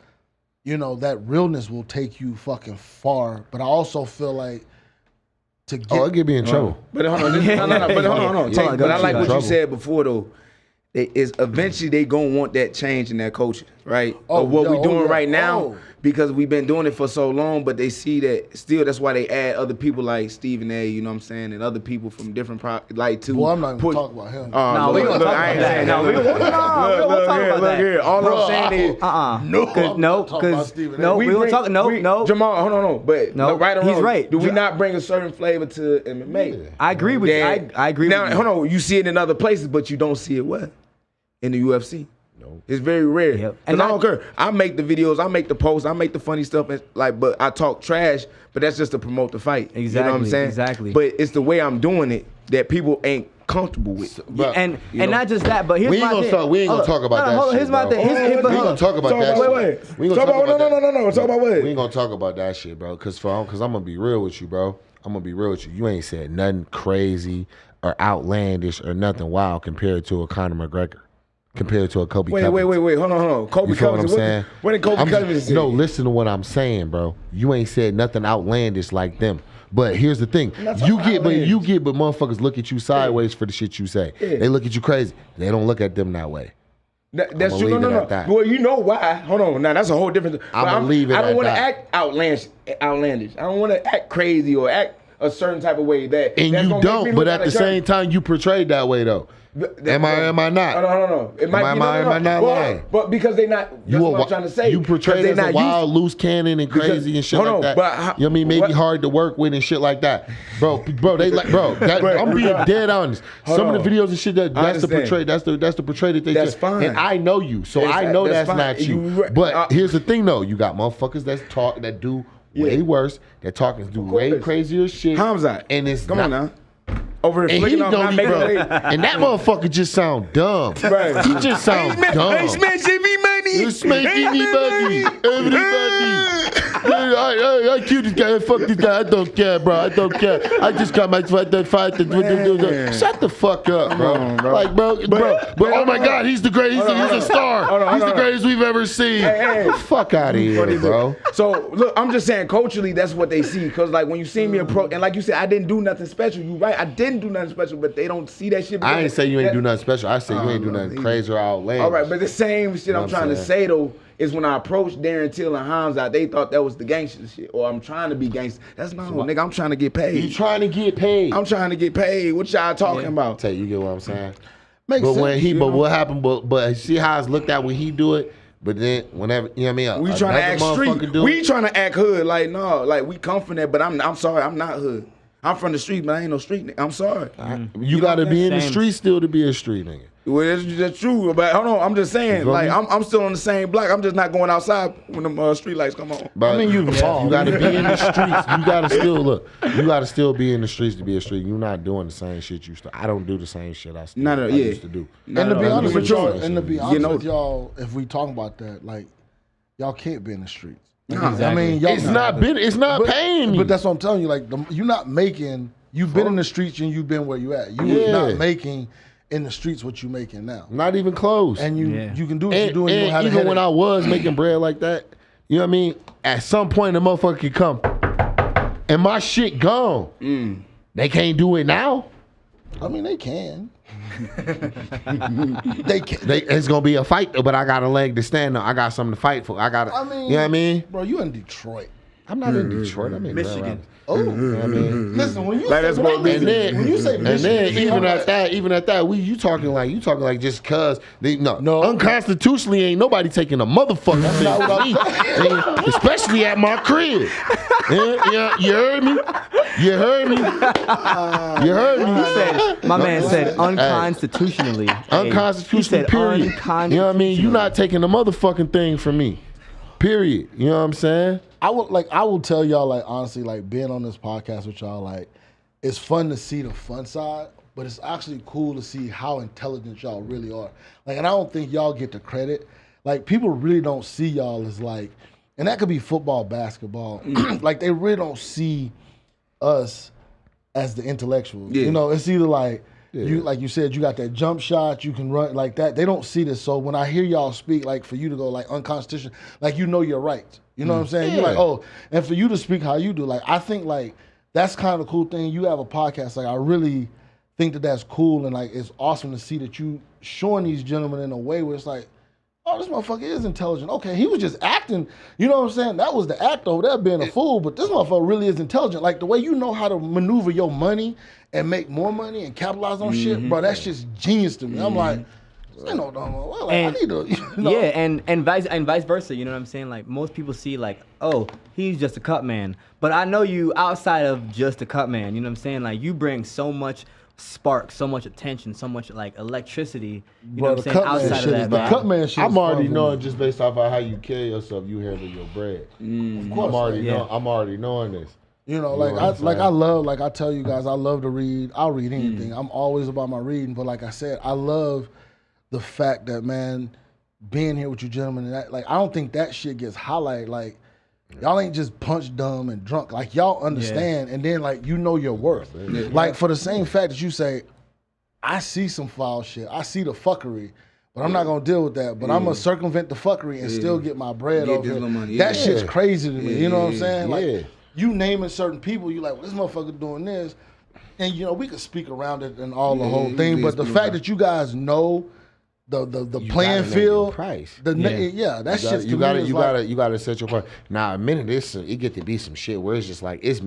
you know, that realness will take you fucking far. But I also feel like to get. Oh, I'll get me in trouble. But hold on, but hold on. Yeah. But I like what you Trouble. said before though. Is eventually they gonna want that change in their culture, right? Oh, Of what yeah, we doing yeah. right now, Oh. because we've been doing it for so long, but they see that still. That's why they add other people like Stephen A. You know what I'm saying, and other people from different like to. Well, I'm not even put- talking about him. No, we look, gonna look, talk I ain't about saying that. No, we Look, won't talk here, about that. Here. All Bro, I'm saying is. No, I'm not talking about Stephen A. we gonna talk. No. Jamal, hold on. But No, right or he's wrong, right. do we not bring a certain flavor to MMA? I agree with you. That- I agree now, with you. hold on. You see it in other places, but you don't see it where? In the UFC. No. It's very rare. Yep. And And I don't care. I make the videos, I make the posts, I make the funny stuff, and like, but I talk trash, but that's just to promote the fight. You know what I'm Exactly, saying? exactly. But it's the way I'm doing it that people ain't comfortable with. But, and you know, not just that, but here's we ain't my gonna thing. start. We ain't gonna Hold talk on. about No, that. hold on, shit, here's my bro. thing. Here's- We hold ain't on. gonna talk about that. shit. We ain't Talk gonna talk about about that. no. Talk about what? We ain't gonna talk about that shit, bro. Cause I'm gonna be real with you, bro. I'm gonna be real with you. You ain't said nothing crazy or outlandish or nothing wild compared to a Conor McGregor, compared to a Kobe. Wait. Covington. Hold on. Kobe You feel what I'm Covington. saying? What did Kobe I'm just- Covington say? No, listen to what I'm saying, bro. You ain't said nothing outlandish like them. But here's the thing: you get, but motherfuckers look at you sideways for the shit you say. Yeah. They look at you crazy. They don't look at them that way. That's I'ma true. leave No. it at that. Well, you know why? Hold on. Now that's a whole different. I'ma leave it I don't at want to that. act outlandish. I don't want to act crazy or act a certain type of way that. And that's you gonna make me don't. look But out at of the character. same time, you portrayed that way though. Am I not? Hold on. It might Am be, I not Well, lying? But because they not. That's what I'm trying to say. You portrayed Because as a wild, loose cannon and crazy and shit hold like on, that. but how- You know what I mean? Maybe what- hard to work with and shit like that. Bro, they like, But- I'm being dead honest. Hold Some on. of the videos and shit that's the understand. portray, that's the portray that they That's just, fine. and I know you, so That's- I know that's that's fine. not you. You- But here's the thing though, you got motherfuckers that do way worse, that do way course. crazier shit. Hamzat. And it's Come not, on now. Over here and he flicking off, don't not even, making bro. And that motherfucker just sound dumb. Right. He just sound dumb. Hey, Smith, if he made money. You smack anybody. Everybody. I kill this guy. Fuck this guy. I don't care, bro. I don't care. I just got my fight. Shut the fuck up, bro. Bro. Like, bro. Oh my God, he's the greatest. He's a star. He's the greatest we've ever seen. Hey. Get the fuck out of here, bro. So look, I'm just saying, culturally, that's what they see. Cause like when you see me approach, and like you said, I didn't do nothing special. You right, I didn't do nothing special, but they don't see that shit. I ain't say you ain't do nothing special. I say you ain't do nothing crazy or outlandish. All right, but the same shit I'm trying to say though is when I approached Darren Till and Hamza, they thought that was the gangster shit, or I'm trying to be gangster. That's not, nigga. I'm trying to get paid. You trying to get paid? I'm trying to get paid. What y'all talking about? Tell you get what I'm saying. Makes But sense. when he, but what happened? But see how it's looked at when he do it. But then whenever you know what I mean, We trying to act street. We it. trying to act hood. Like no, like we come from that. But I'm sorry, I'm not hood. I'm from the street, but I ain't no street nigga. I'm sorry. You gotta be in the Same. street still to be a street nigga. Well, that's true. But hold on, I'm just saying. Like I'm still on the same block. I'm just not going outside when the street lights come on. But I mean, you evolved. You gotta be in the streets. You gotta still look. You gotta still be in the streets to be a street. You're not doing the same shit you used to. I don't do the same shit I used to do. And to be honest with y'all, know- with y'all, if we talk about that, like y'all can't be in the streets. Exactly. I mean, y'all It's not paying me. But that's what I'm telling you. Like you're not making. You've been in the streets and you've been where you at. You Yeah. not making in the streets what you making now. Not even close. And you Yeah. you can do what you do, and you don't have even a when I headache. was making bread like that, you know what I mean? At some point, the motherfucker could come, and my shit gone. They can't do it now. I mean, they can. They can. It's gonna be a fight, but I got a leg to stand on. I got something to fight for. I mean, you know what I mean? bro, you in Detroit. I'm not in Detroit. I'm in Michigan. Oh, You know what I mean? listen. When you Like, say, that's what when you say And then Michigan, even I'm at that, you talking like just cause No. unconstitutionally ain't nobody taking a motherfucking thing not what from me, And especially at my crib. Yeah, you heard me. You heard me. You heard me. My man said unconstitutionally. Unconstitutional. He said Period. You know what I mean? You not taking a motherfucking thing from me. Period. You know what I'm saying? I will tell y'all, like, honestly, like, being on this podcast with y'all, like, it's fun to see the fun side, but it's actually cool to see how intelligent y'all really are. Like, and I don't think y'all get the credit. Like, people really don't see y'all as, like, and that could be football, basketball. Like, they really don't see us as the intellectuals. Yeah. You know, it's either like, you, like you said, you got that jump shot, you can run like that. They don't see this. So when I hear y'all speak, like, for you to go, like, unconstitutional, like, you know your rights. You know what I'm saying? Yeah. You're like, oh, and for you to speak how you do, like, I think, like, that's kind of a cool thing. You have a podcast. Like, I really think that that's cool, and, like, it's awesome to see that you showing these gentlemen in a way where it's like, oh, this motherfucker is intelligent. Okay, he was just acting. You know what I'm saying? That was the act over there being a fool, but this motherfucker really is intelligent. Like, the way you know how to maneuver your money and make more money and capitalize on shit, bro, that's just genius to me. I'm like, I know, well, like, I need to, you know. Yeah, and vice versa. You know what I'm saying? Like, most people see, like, oh, he's just a cut man. But I know you outside of just a cut man. You know what I'm saying? Like, you bring so much spark, so much attention, so much, like, electricity. You know what I'm saying? Outside of that, the man. cut man shit. I'm is already fun, knowing man. just based off of how you carry yourself, you handle your bread. Of course, I'm already knowing this. You know, You like know what I'm saying? I love, like I tell you guys, I love to read. I'll read anything. I'm always about my reading, but like I said, I love the fact that, man, being here with you gentlemen, and that, like, I don't think that shit gets highlighted. Like, y'all ain't just punch dumb and drunk. Like, y'all understand, and then, like, you know your worth. Like, for the same fact that you say, I see some foul shit, I see the fuckery, but I'm not gonna deal with that. But I'm gonna circumvent the fuckery and still get my bread Get over this here. little money. That Yeah. shit's crazy to me. You know what I'm saying? Yeah. Like, you naming certain people, you like, well, this motherfucker doing this, and you know we could speak around it and all the whole thing. we But the speak fact around that you guys know the You playing gotta know field, your price. that shit's You gotta set your price. Now, a minute it get to be some shit where it's just like it's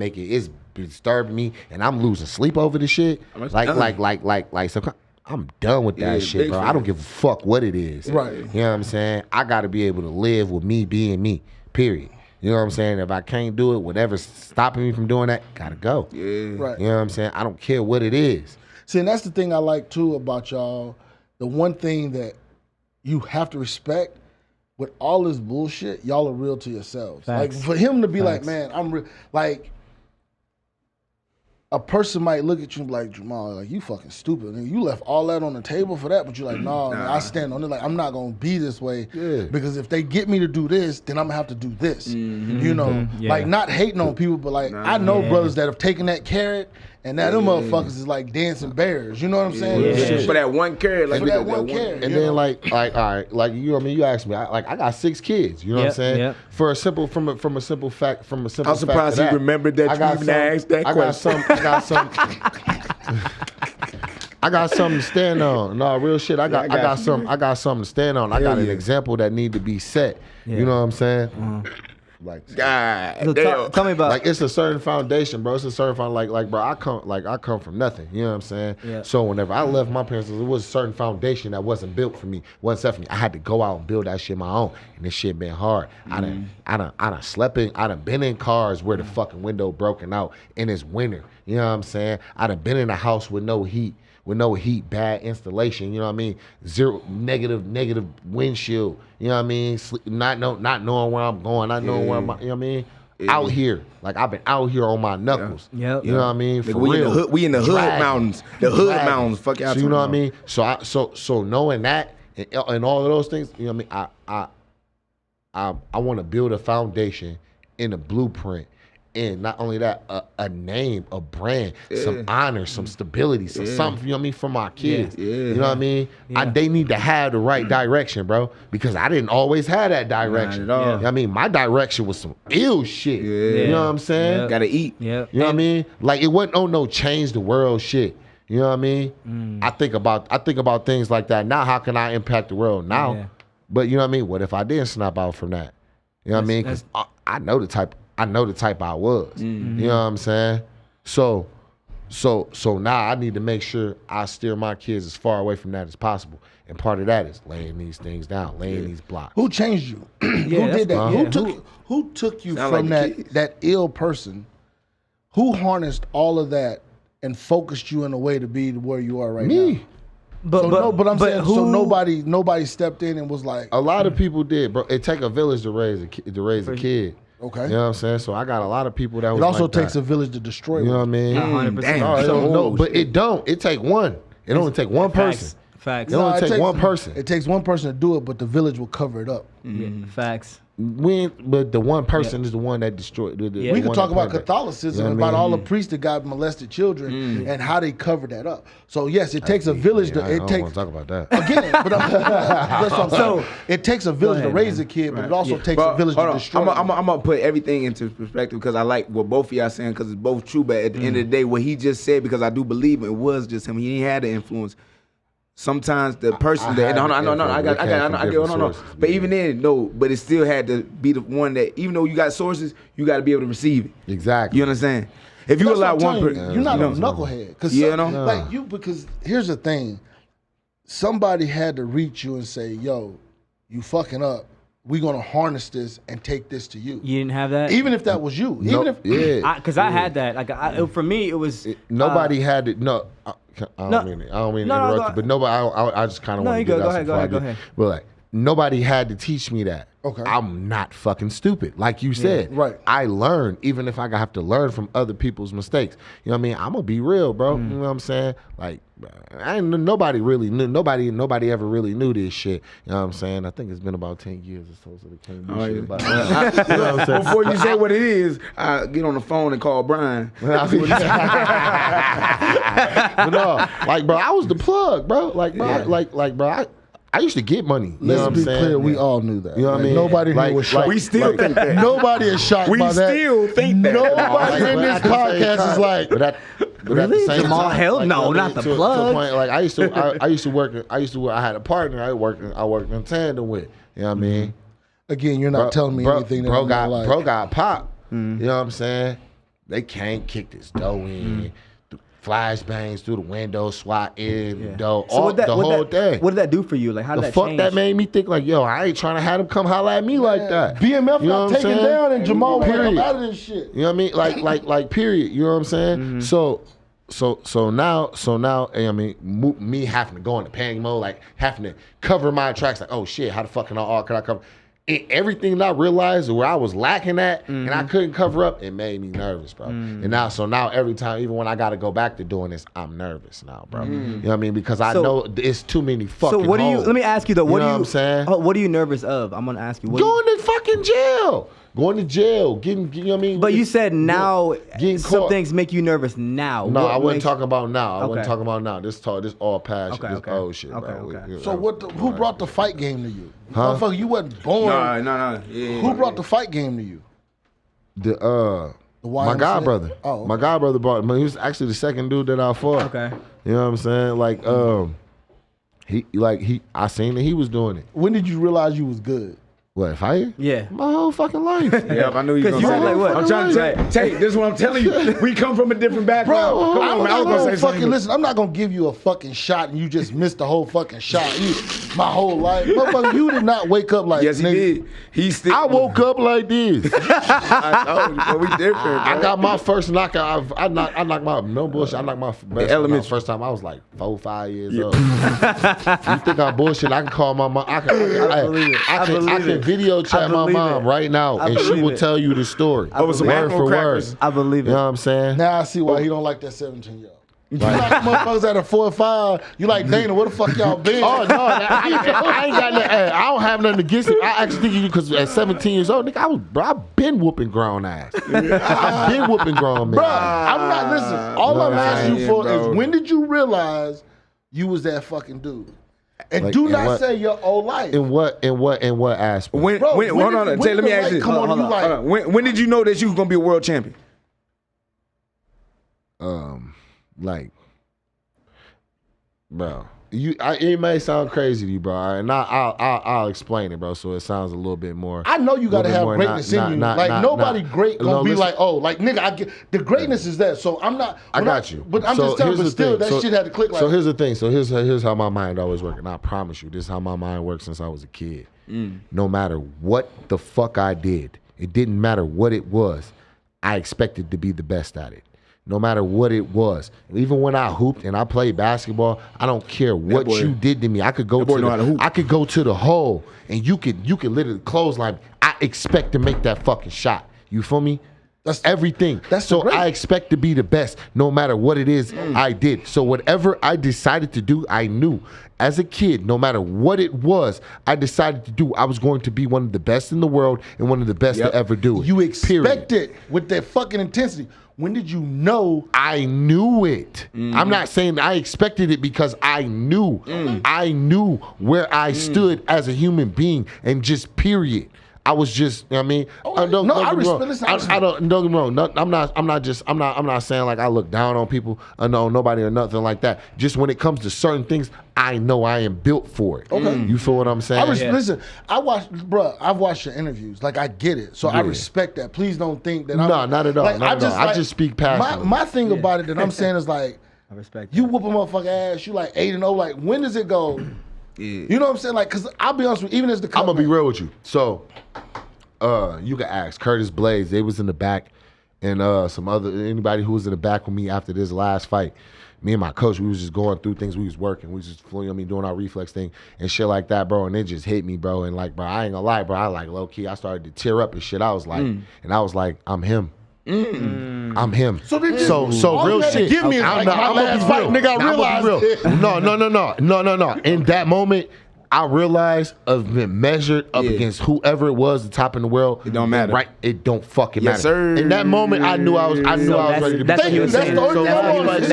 disturbing me, and I'm losing sleep over the shit. Like so. I'm done with that shit, big bro. fan. I don't give a fuck what it is. Right. You know what I'm saying? I gotta be able to live with me being me. Period. You know what I'm saying? If I can't do it, whatever's stopping me from doing that, gotta go. Yeah. Right. You know what I'm saying? I don't care what it is. See, and that's the thing I like too about y'all. The one thing that you have to respect with all this bullshit, y'all are real to yourselves. Facts. Like, for him to be like, Facts. man, I'm real. Like, a person might look at you and be like, Jamahal, like, you fucking stupid. And you left all that on the table for that, but you're like, no, I stand on it. Like, I'm not going to be this way. Yeah. Because if they get me to do this, then I'm going to have to do this. You know, like, not hating on people, but like, I know brothers that have taken that carrot and now them motherfuckers is like dancing bears. You know what I'm saying? For that one carrot, like For that one carrot. And then like all right, like you know what I mean, you asked me, I got 6 kids, you know what I'm saying? Yep. For a simple from a simple fact I'm surprised he remembered that you even asked that question. I got something to stand on. No, real shit. I got something to stand on. I got an example that need to be set. Yeah. You know what I'm saying? Like, God, So tell me about like it's a certain foundation, bro. It's a certain like bro. I come from nothing. You know what I'm saying? Yeah. So whenever I left my parents, it was a certain foundation that wasn't built for me, wasn't set for me. I had to go out and build that shit my own, and this shit been hard. I done slept in. I done been in cars where the fucking window broken out, and it's winter. You know what I'm saying? I done been in a house with no heat. Bad installation, you know what I mean? Zero negative windshield, you know what I mean? Not knowing where I'm going, not knowing where I'm, you know what I mean? Out here, like I've been out here on my knuckles. Yeah. You know what I mean? For we real. We in the hood Dragging. mountains. The hood mountains. Fuck out. So you know what I mean? So knowing that and all of those things, you know what I mean? I want to build a foundation in a blueprint. And not only that, a name, a brand, some honor, some stability, something, you know what I mean, for my kids. You know what I mean? They need to have the right direction, bro, because I didn't always have that direction. Not at all. You know what I mean? My direction was some ill shit. You know what I'm saying? Yeah. Gotta eat. Yeah. You know what I mean? Like it wasn't no change the world shit. You know what I mean? I think about things like that. Now, how can I impact the world now? Yeah. But you know what I mean? What if I didn't snap out from that? You know what I mean? Because I know the type I was. You know what I'm saying? So now I need to make sure I steer my kids as far away from that as possible. And part of that is laying these things down, laying these blocks. Who changed you? Who did that? Who took you from that ill person? Who harnessed all of that and focused you in a way to be where you are right now? Me. But I'm saying, so nobody stepped in and was like, A lot of people did, bro. It take a village to raise a kid. okay. You know what I'm saying? So I got a lot of people that was It also like takes that. a village to destroy. You know what I mean? 100%. Damn. No, but it don't. It take one. It only take one person. Facts. It only take one person. It takes one person to do it, but the village will cover it up. Facts. But the one person is the one that destroyed. Yeah. We one could talk about Catholicism, You know what I about mean? all the priests that got molested children and how they covered that up. So yes, it takes a village to. I It don't takes want to talk about that. again, but that's what I'm saying. It takes a village ahead, to raise man. a kid, but it also takes But a village hold to on. destroy. I'm gonna put everything into perspective because I like what both of y'all saying because it's both true. But at the end of the day, what he just said, because I do believe it was just him. He ain't had the influence. Sometimes the person I that had I it came from different sources, But yeah. even then, no. But it still had to be the one that even though you got sources, you got to be able to receive it. Exactly. You understand? If you That's allow what I'm one telling person, you, you're not you a know, knucklehead. Because Yeah, no. like you, because here's the thing, somebody had to reach you and say, "Yo, you fucking up. We gonna harness this and take this to you." You didn't have that? Even if that was you, No, even if Because I had that. Like, for me, it was. Nobody had it. No, I No. don't mean to No, no, interrupt go- you, but nobody. I just kind of No, want to you get go. out Go ahead, before I go do. ahead. But like, nobody had to teach me that. Okay. I'm not fucking stupid. Like you said. right. I learned, even if I have to learn from other people's mistakes. You know what I mean? I'm going to be real, bro. You know what I'm saying? Like, nobody really knew. Nobody ever really knew this shit. You know what I'm saying? I think it's been about 10 years or so they can't do shit about that. You know what I'm saying? before you say what it is, I get on the phone and call Brian. But no, like, bro, I was the plug, bro. Like, bro, bro, I used to get money. You know let's what I'm be saying? clear, we all knew that. You know what I Like, mean? Nobody Like- here was shocked. We still think that. Nobody is shocked We by that. still think that. Nobody in this podcast is like, But at the Really? same Jamahal time, Hill? like, No, you know what I not mean? the To a plug. point, like I used to work. I had a partner. I worked in tandem with. You know what I mean? again, you're not telling me anything that I'm not like. Bro got popped. You know what I'm saying? They can't kick this door in. Flashbangs through the window, SWAT in, door, So the whole thing. What did that do for you? Like, how did The that fuck change? that made me think like, yo, I ain't trying to have them come holler at me like that. BMF You know got what I'm taken saying? down and Jamal was like, I'm Period. out of this shit. You know what I mean? Like period. You know what I'm saying? So now, I mean, me having to go into panic mode, like having to cover my tracks, like, oh shit, how the fuck can I cover? everything that I realized where I was lacking at and I couldn't cover up, it made me nervous, bro. And now every time, even when I got to go back to doing this, I'm nervous now, bro. You know what I mean? Because I know it's too many fucking So what do you? holes. Let me ask you though. What You know do what I'm saying? What are you nervous of? I'm gonna ask you. Going to fucking jail. Going to jail. Getting, you know what I mean? But you said now getting some caught. things make you nervous now. No, What I wasn't makes- talking about now. I wasn't Okay. talking about now. This all past shit. Okay, This old shit, okay, bro. okay. So who brought the fight game to you? Huh? Motherfucker, you wasn't born. No. Yeah, Who brought the fight game to you? My YMCA? god brother. Oh, okay. My god brother brought him. He was actually the second dude that I fought. Okay. You know what I'm saying? I seen that he was doing it. When did you realize you was good? What, fighting? Yeah. My whole fucking life. Yeah, I knew you was 'Cause gonna you say was like that. what? I'm trying to tell you. This is what I'm telling you. We come from a different background. Bro, Come on, man. I was gonna say something. listen, I'm not gonna give you a fucking shot and you just missed the whole fucking shot. My whole life. Motherfucker, you did not wake up like Yes, he nigga. did. He still. I woke up like this. I told you, but we different, bro. I got my first knockout. I knocked my no bullshit. I knocked my best elementary. first time. I was like 4, 5 years old. You think I'm bullshit? I can call my mom. I can video chat my mom right now, and she will tell you the story. Over some word for apple word. crackers. I believe it. You know what I'm saying? Now I see why he don't like that 17-year-old. You like motherfuckers at a 4 or 5. You like Dana? Where the fuck y'all been? Oh no, I ain't got nothing. I don't have nothing against it. I actually think you because at 17 years old, nigga, I've been whooping grown ass. I've been whooping grown men. Bro, I'm not listen. All I'm asking you for bro. is when did you realize you was that fucking dude? And Like, do in not what- say your whole life. In what aspect? When, Bro, when, when hold on, did- Tay, when let me did the ask light this. come on, Hold you on, like- hold on. When did you know that you was gonna be a world champion? Bro, it may sound crazy to you, bro, and I'll explain it, bro, so it sounds a little bit more. I know you gotta have more greatness in you. Nobody great gonna be listen. like, oh, like nigga, I get the greatness is that. So I'm not. I got you. But I'm So just telling. here's But the still, thing. that shit had to click. Like, So here's the thing. So here's how my mind always worked, and I promise you, this is how my mind worked since I was a kid. No matter what the fuck I did, it didn't matter what it was. I expected to be the best at it. No matter what it was. Even when I hooped and I played basketball, I don't care what boy- you did to me. I could go that boy know how to hoop. I could go to the hole and you could literally clothesline me. I expect to make that fucking shot. You feel me? That's Everything. that's so great. I expect to be the best no matter what it is I did. So whatever I decided to do, I knew. As a kid, no matter what it was, I decided to do. I was going to be one of the best in the world and one of the best to ever do it. you Period. expect it with that fucking intensity. When did you know? I knew it. I'm not saying I expected it because I knew. I knew where I stood as a human being and just period. I was just, you know what I mean? Don't I get me wrong. respect- listen, I don't get me wrong. No, I'm not saying like I look down on people, no, nobody or nothing like that. Just when it comes to certain things, I know I am built for it. Okay. You feel what I'm saying? Listen, I've watched your interviews. Like I get it, so I respect that. Please don't think that. No, not at all, Like, not at all. I just speak passionately. My thing about it that I'm saying is like, I respect you that. whoop a motherfucker ass. You like 8-0. Like when does it go? Yeah. You know what I'm saying? Like, cause I'll be honest with you, even as the I'm gonna be Cutman- real with you. So, you can ask Curtis Blades. They was in the back, and anybody who was in the back with me after this last fight. Me and my coach, we was just going through things. We was working. We was just doing our reflex thing and shit like that, bro. And it just hit me, bro. And like, bro, I ain't gonna lie, bro. I like low key. I started to tear up and shit. I was like, I'm him. I'm him. So they just- so all real you had to shit. give me is like my last fight, nigga, I realized it. No. In that moment, I realized of being measured up against whoever it was, the top in the world. It don't matter. Right? It don't fucking Yes, matter. sir. In that moment, I knew I was ready to That's be. what he was That's saying. the only thing I want to say.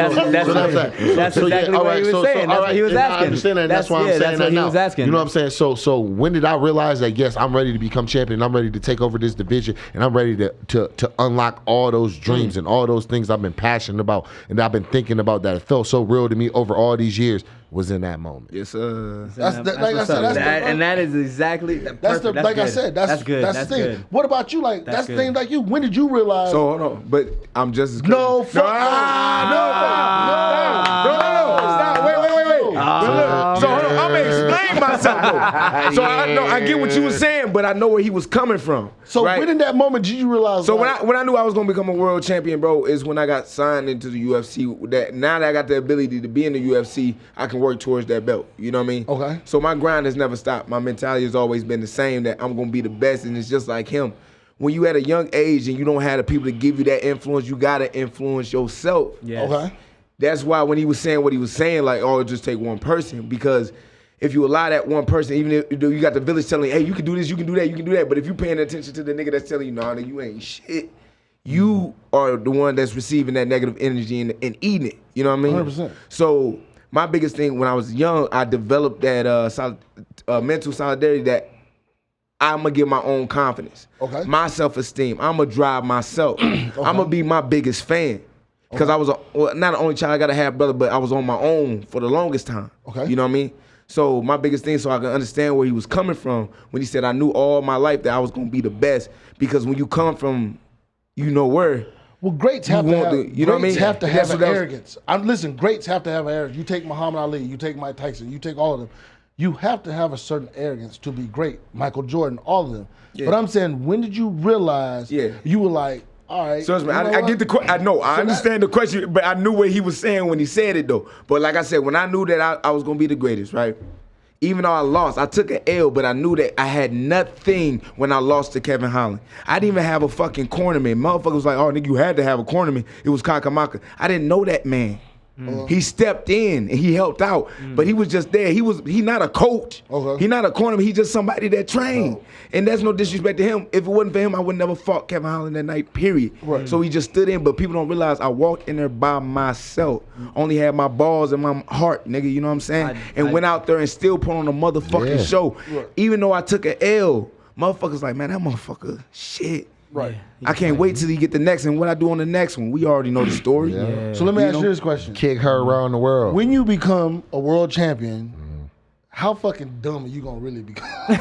That's exactly what he was saying. That's what he was I asking. understand that. That's why I'm saying that's that what he now. was asking. You know what I'm saying? So when did I realize that, yes, I'm ready to become champion, I'm ready to take over this division, and I'm ready to unlock all those dreams and all those things I've been passionate about and I've been thinking about that it felt so real to me over all these years was in that moment. Yes, sir. That's the, like I said. That's And that is exactly That's the perfect. like I good. said. That's good. That's the thing. good. What about you? Like That's that's the good. thing. Like you. When did you realize? So hold on, but I'm just as No, crazy. fuck no. Stop. Wait. But look, so hold on, I'm gonna explain myself. something though. So I get what you were saying, but I know where he was coming from. So right? when in that moment did you realize? So when I knew I was gonna become a world champion, bro, is when I got signed into the UFC. That now that I got the ability to be in the UFC, I can work towards that belt. You know what I mean? Okay. So my grind has never stopped. My mentality has always been the same. That I'm gonna be the best, and it's just like him. When you at a young age and you don't have the people to give you that influence, you gotta influence yourself. Yes. Okay. That's why when he was saying what he was saying, like, oh, just take one person, because if you allow that one person, even if you got the village telling, hey, you can do this, you can do that, you can do that, but if you paying attention to the nigga that's telling you, nah, you ain't shit, you are the one that's receiving that negative energy and eating it. You know what I mean? 100%. So my biggest thing when I was young, I developed that mental solidarity that I'm going to give my own confidence, my self-esteem. I'm going to drive myself. I'm going to be my biggest fan. Because I was not the only child, I got a half brother, but I was on my own for the longest time. Okay. You know what I mean? So my biggest thing, so I can understand where he was coming from when he said I knew all my life that I was going to be the best. Because when you come from, you know where. Well, greats have to have, you know what I mean? have to And have that's an what that was- arrogance. Listen, greats have to have an arrogance. You take Muhammad Ali, you take Mike Tyson, you take all of them. You have to have a certain arrogance to be great. Michael Jordan, all of them. Yeah. But I'm saying, when did you realize you were like, all right. So I get the question. I know, I understand the question, but I knew what he was saying when he said it though. But like I said, when I knew that I was gonna be the greatest, right? Even though I lost, I took an L, but I knew that I had nothing when I lost to Kevin Holland. I didn't even have a fucking cornerman. Motherfucker was like, oh, nigga, you had to have a cornerman. It was Kakamaka. I didn't know that man. He stepped in and he helped out, but he was just there. He not a coach. He not a cornerman. He just somebody that trained. And that's no disrespect to him. If it wasn't for him, I would never fought Kevin Holland that night, period. So he just stood in, but people don't realize I walked in there by myself. Only had my balls and my heart, nigga, you know what I'm saying? And went out there and still put on a motherfucking show. Even though I took an L, motherfuckers like, man, that motherfucker, shit. Right. I can't wait till he get the next one. What I do on the next one, we already know the story. So let me ask you this question. Kick her around the world. When you become a world champion, how fucking dumb are you gonna really become? We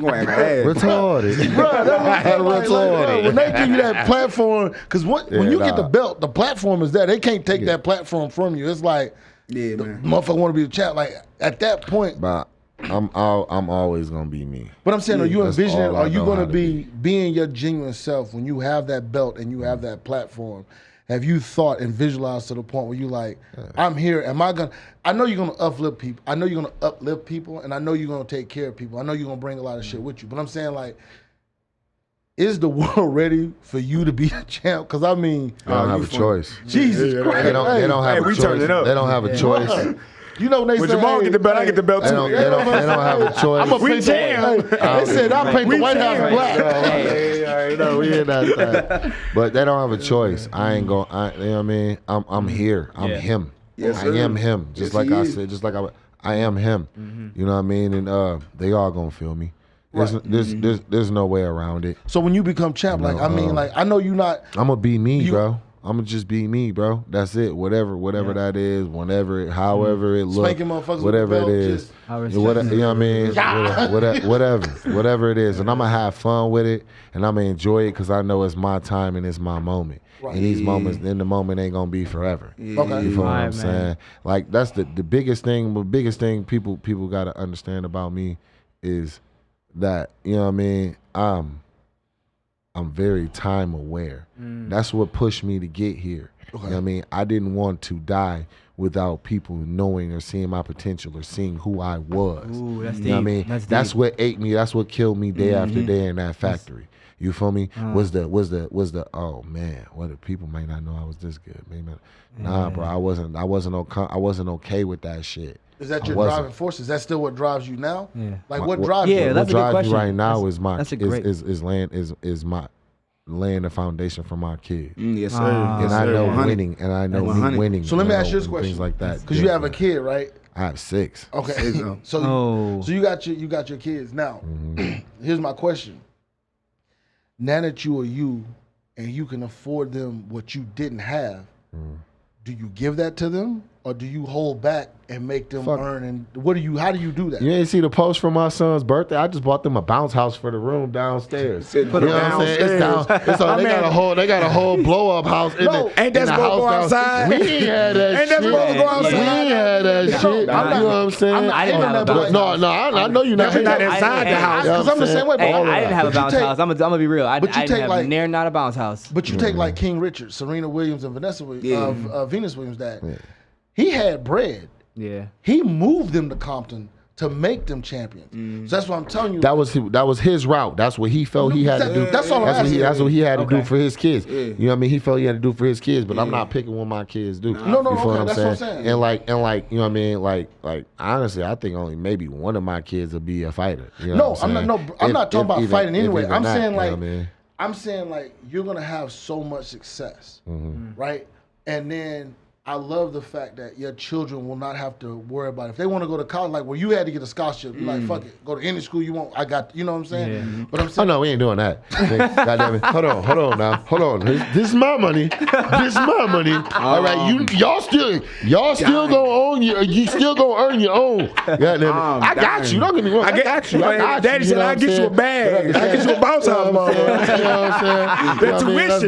gonna act ass. Retarded. Bro, retarded. When they give you that platform, because when you get the belt, the platform is there. They can't take that platform from you. It's like, Yeah, the man. motherfucker want to be the champ. Like at that point. But I'm always gonna be me. But I'm saying, are you That's envisioning? all I Are you know going how to to be being your genuine self when you have that belt and you have that platform? Have you thought and visualized to the point where you like, I'm here. Am I gonna? I know you're gonna uplift people. I know you're gonna uplift people, and I know you're gonna take care of people. I know you're gonna bring a lot of shit with you. But I'm saying, like, is the world ready for you to be the champ? Because I mean, They don't have a choice. Jesus Christ, They don't have a we choice. turn it up. They don't have a choice. You know when they When say, Jamal get the belt, I get the belt They too. don't have a choice. I'm a We jam. They said I paint the White House black. No, we ain't that. But they don't have a choice. I ain't going. You know what I mean? I'm here. I'm him. Yes, I sir. am him. Just Yes, like he I is. said. Just like I am him. You know what I mean? And they all gonna feel me. There's no way around it. So when you become champ, like, I mean, like, I know you not. I'm gonna be me, bro. I'm gonna just be me, bro. That's it. Whatever that is, however it looks, Spanking motherfuckers whatever with it the is, belt, I respect whatever, you know what I mean? Whatever it is, and I'm gonna have fun with it, and I'm gonna enjoy it because I know it's my time and it's my moment. Right. And these moments, then the moment ain't gonna be forever. Okay. You feel what I'm Right, man. saying? Like that's the biggest thing. The biggest thing people gotta understand about me is that, you know what I mean. I'm very time aware. That's what pushed me to get here. You know what I mean? I didn't want to die without people knowing or seeing my potential or seeing who I was. Ooh, that's You know what I deep. mean? That's deep. what ate me. That's what killed me day after day in that factory. You feel me? Was the oh man, what if people might not know I was this good? Maybe nah, bro. I wasn't okay with that shit. Is that I your wasn't. driving force? Is that still what drives you now? Yeah. Like, what drives Yeah, you? that's what a good drives question. me right now That's is my laying the foundation for my kids. Yes, sir. Ah. And Yes, I sir. know 100. winning, and I know me 100. winning. So let me you ask know, you this and question. Things like that. Because you have a kid, right? I have 6. Okay. So Oh. so you got your kids. Now, here's my question. Now that you are you and you can afford them what you didn't have, do you give that to them? or do you hold back and make them earn? And how do you do that? You ain't see the post from my son's birthday? I just bought them a bounce house for the room downstairs. You know what I'm saying? It's down. They got a whole blow up house. Ain't that supposed to go outside? We ain't had that shit. Ain't that supposed to go outside? We ain't had that shit. You know what I'm saying? I didn't have a bounce house. I know you're not inside the house. Because I'm the same way. Hey, I didn't have a bounce house. I'm gonna be real. I didn't have near not a bounce house. But you take like King Richard, Serena Williams, and Venus Williams' dad. He had bread. Yeah. He moved them to Compton to make them champions. So that's what I'm telling you. That was his route. That's what he felt he had to do. That's all I'm asking. That's what he had to do for his kids. You know what I mean? He felt he had to do for his kids, but I'm not picking what my kids do. No, you feel what I'm that's saying? what I'm saying. And like, you know what I mean? Like honestly, I think only maybe one of my kids will be a fighter. You know what I'm saying? I'm not talking about fighting anyway. I'm saying like, you know what I mean? I'm saying like you're gonna have so much success, right? And then I love the fact that your children will not have to worry about it. If they want to go to college, like, well, you had to get a scholarship. You're like, fuck it. Go to any school you want. I got, you know what I'm saying? Yeah. But I'm saying, Oh, no, we ain't doing that. God damn it. Hold on now. Hold on. This is my money. This is my money. All right, y'all still gonna own you still gonna earn your own. God damn it. I got you. Don't get me wrong. I got you. Daddy said I'll get you a bag. I'll get you a bounce house, motherfucker. You know what I'm saying? That's tuition.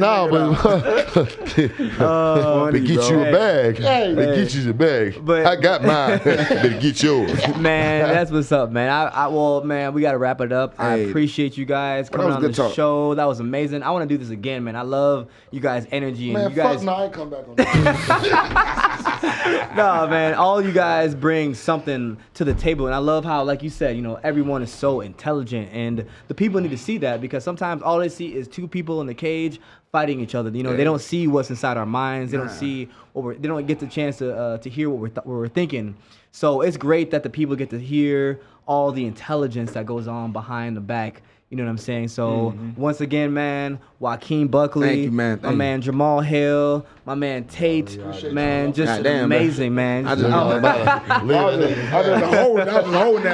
But get you a bag. They get you the bag. But I got mine. Better get yours. Man, that's what's up, man. Well, man, we got to wrap it up. I appreciate you guys coming on the show. That was amazing. I want to do this again, man. I love you guys' energy. And man, you guys... fuck no, I ain't come back on that. No, man, all you guys bring something to the table. And I love how, like you said, you know, everyone is so intelligent. And the people need to see that because sometimes all they see is two people in the cage fighting each other. You know, they don't see what's inside our minds. They don't see they don't get the chance to hear what we're thinking. So it's great that the people get to hear all the intelligence that goes on behind the back. You know what I'm saying? So once again, man, Joaquin Buckley, Thank you, man. my man Jamahal Hill, my man Tate, man, just amazing, man. I just holding that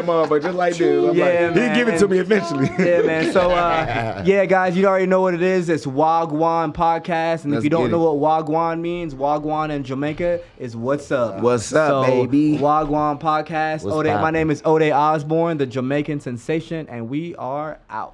motherfucker just like this. Yeah, man. He'll give it to me eventually. Yeah, man. So, yeah, guys, you already know what it is. It's Gwaan Podcast. And if you don't know what Wagwan means, Wagwan in Jamaica is what's up. What's up, baby? Wagwan Podcast. My name is Ode Osbourne, the Jamaican sensation, and we are out.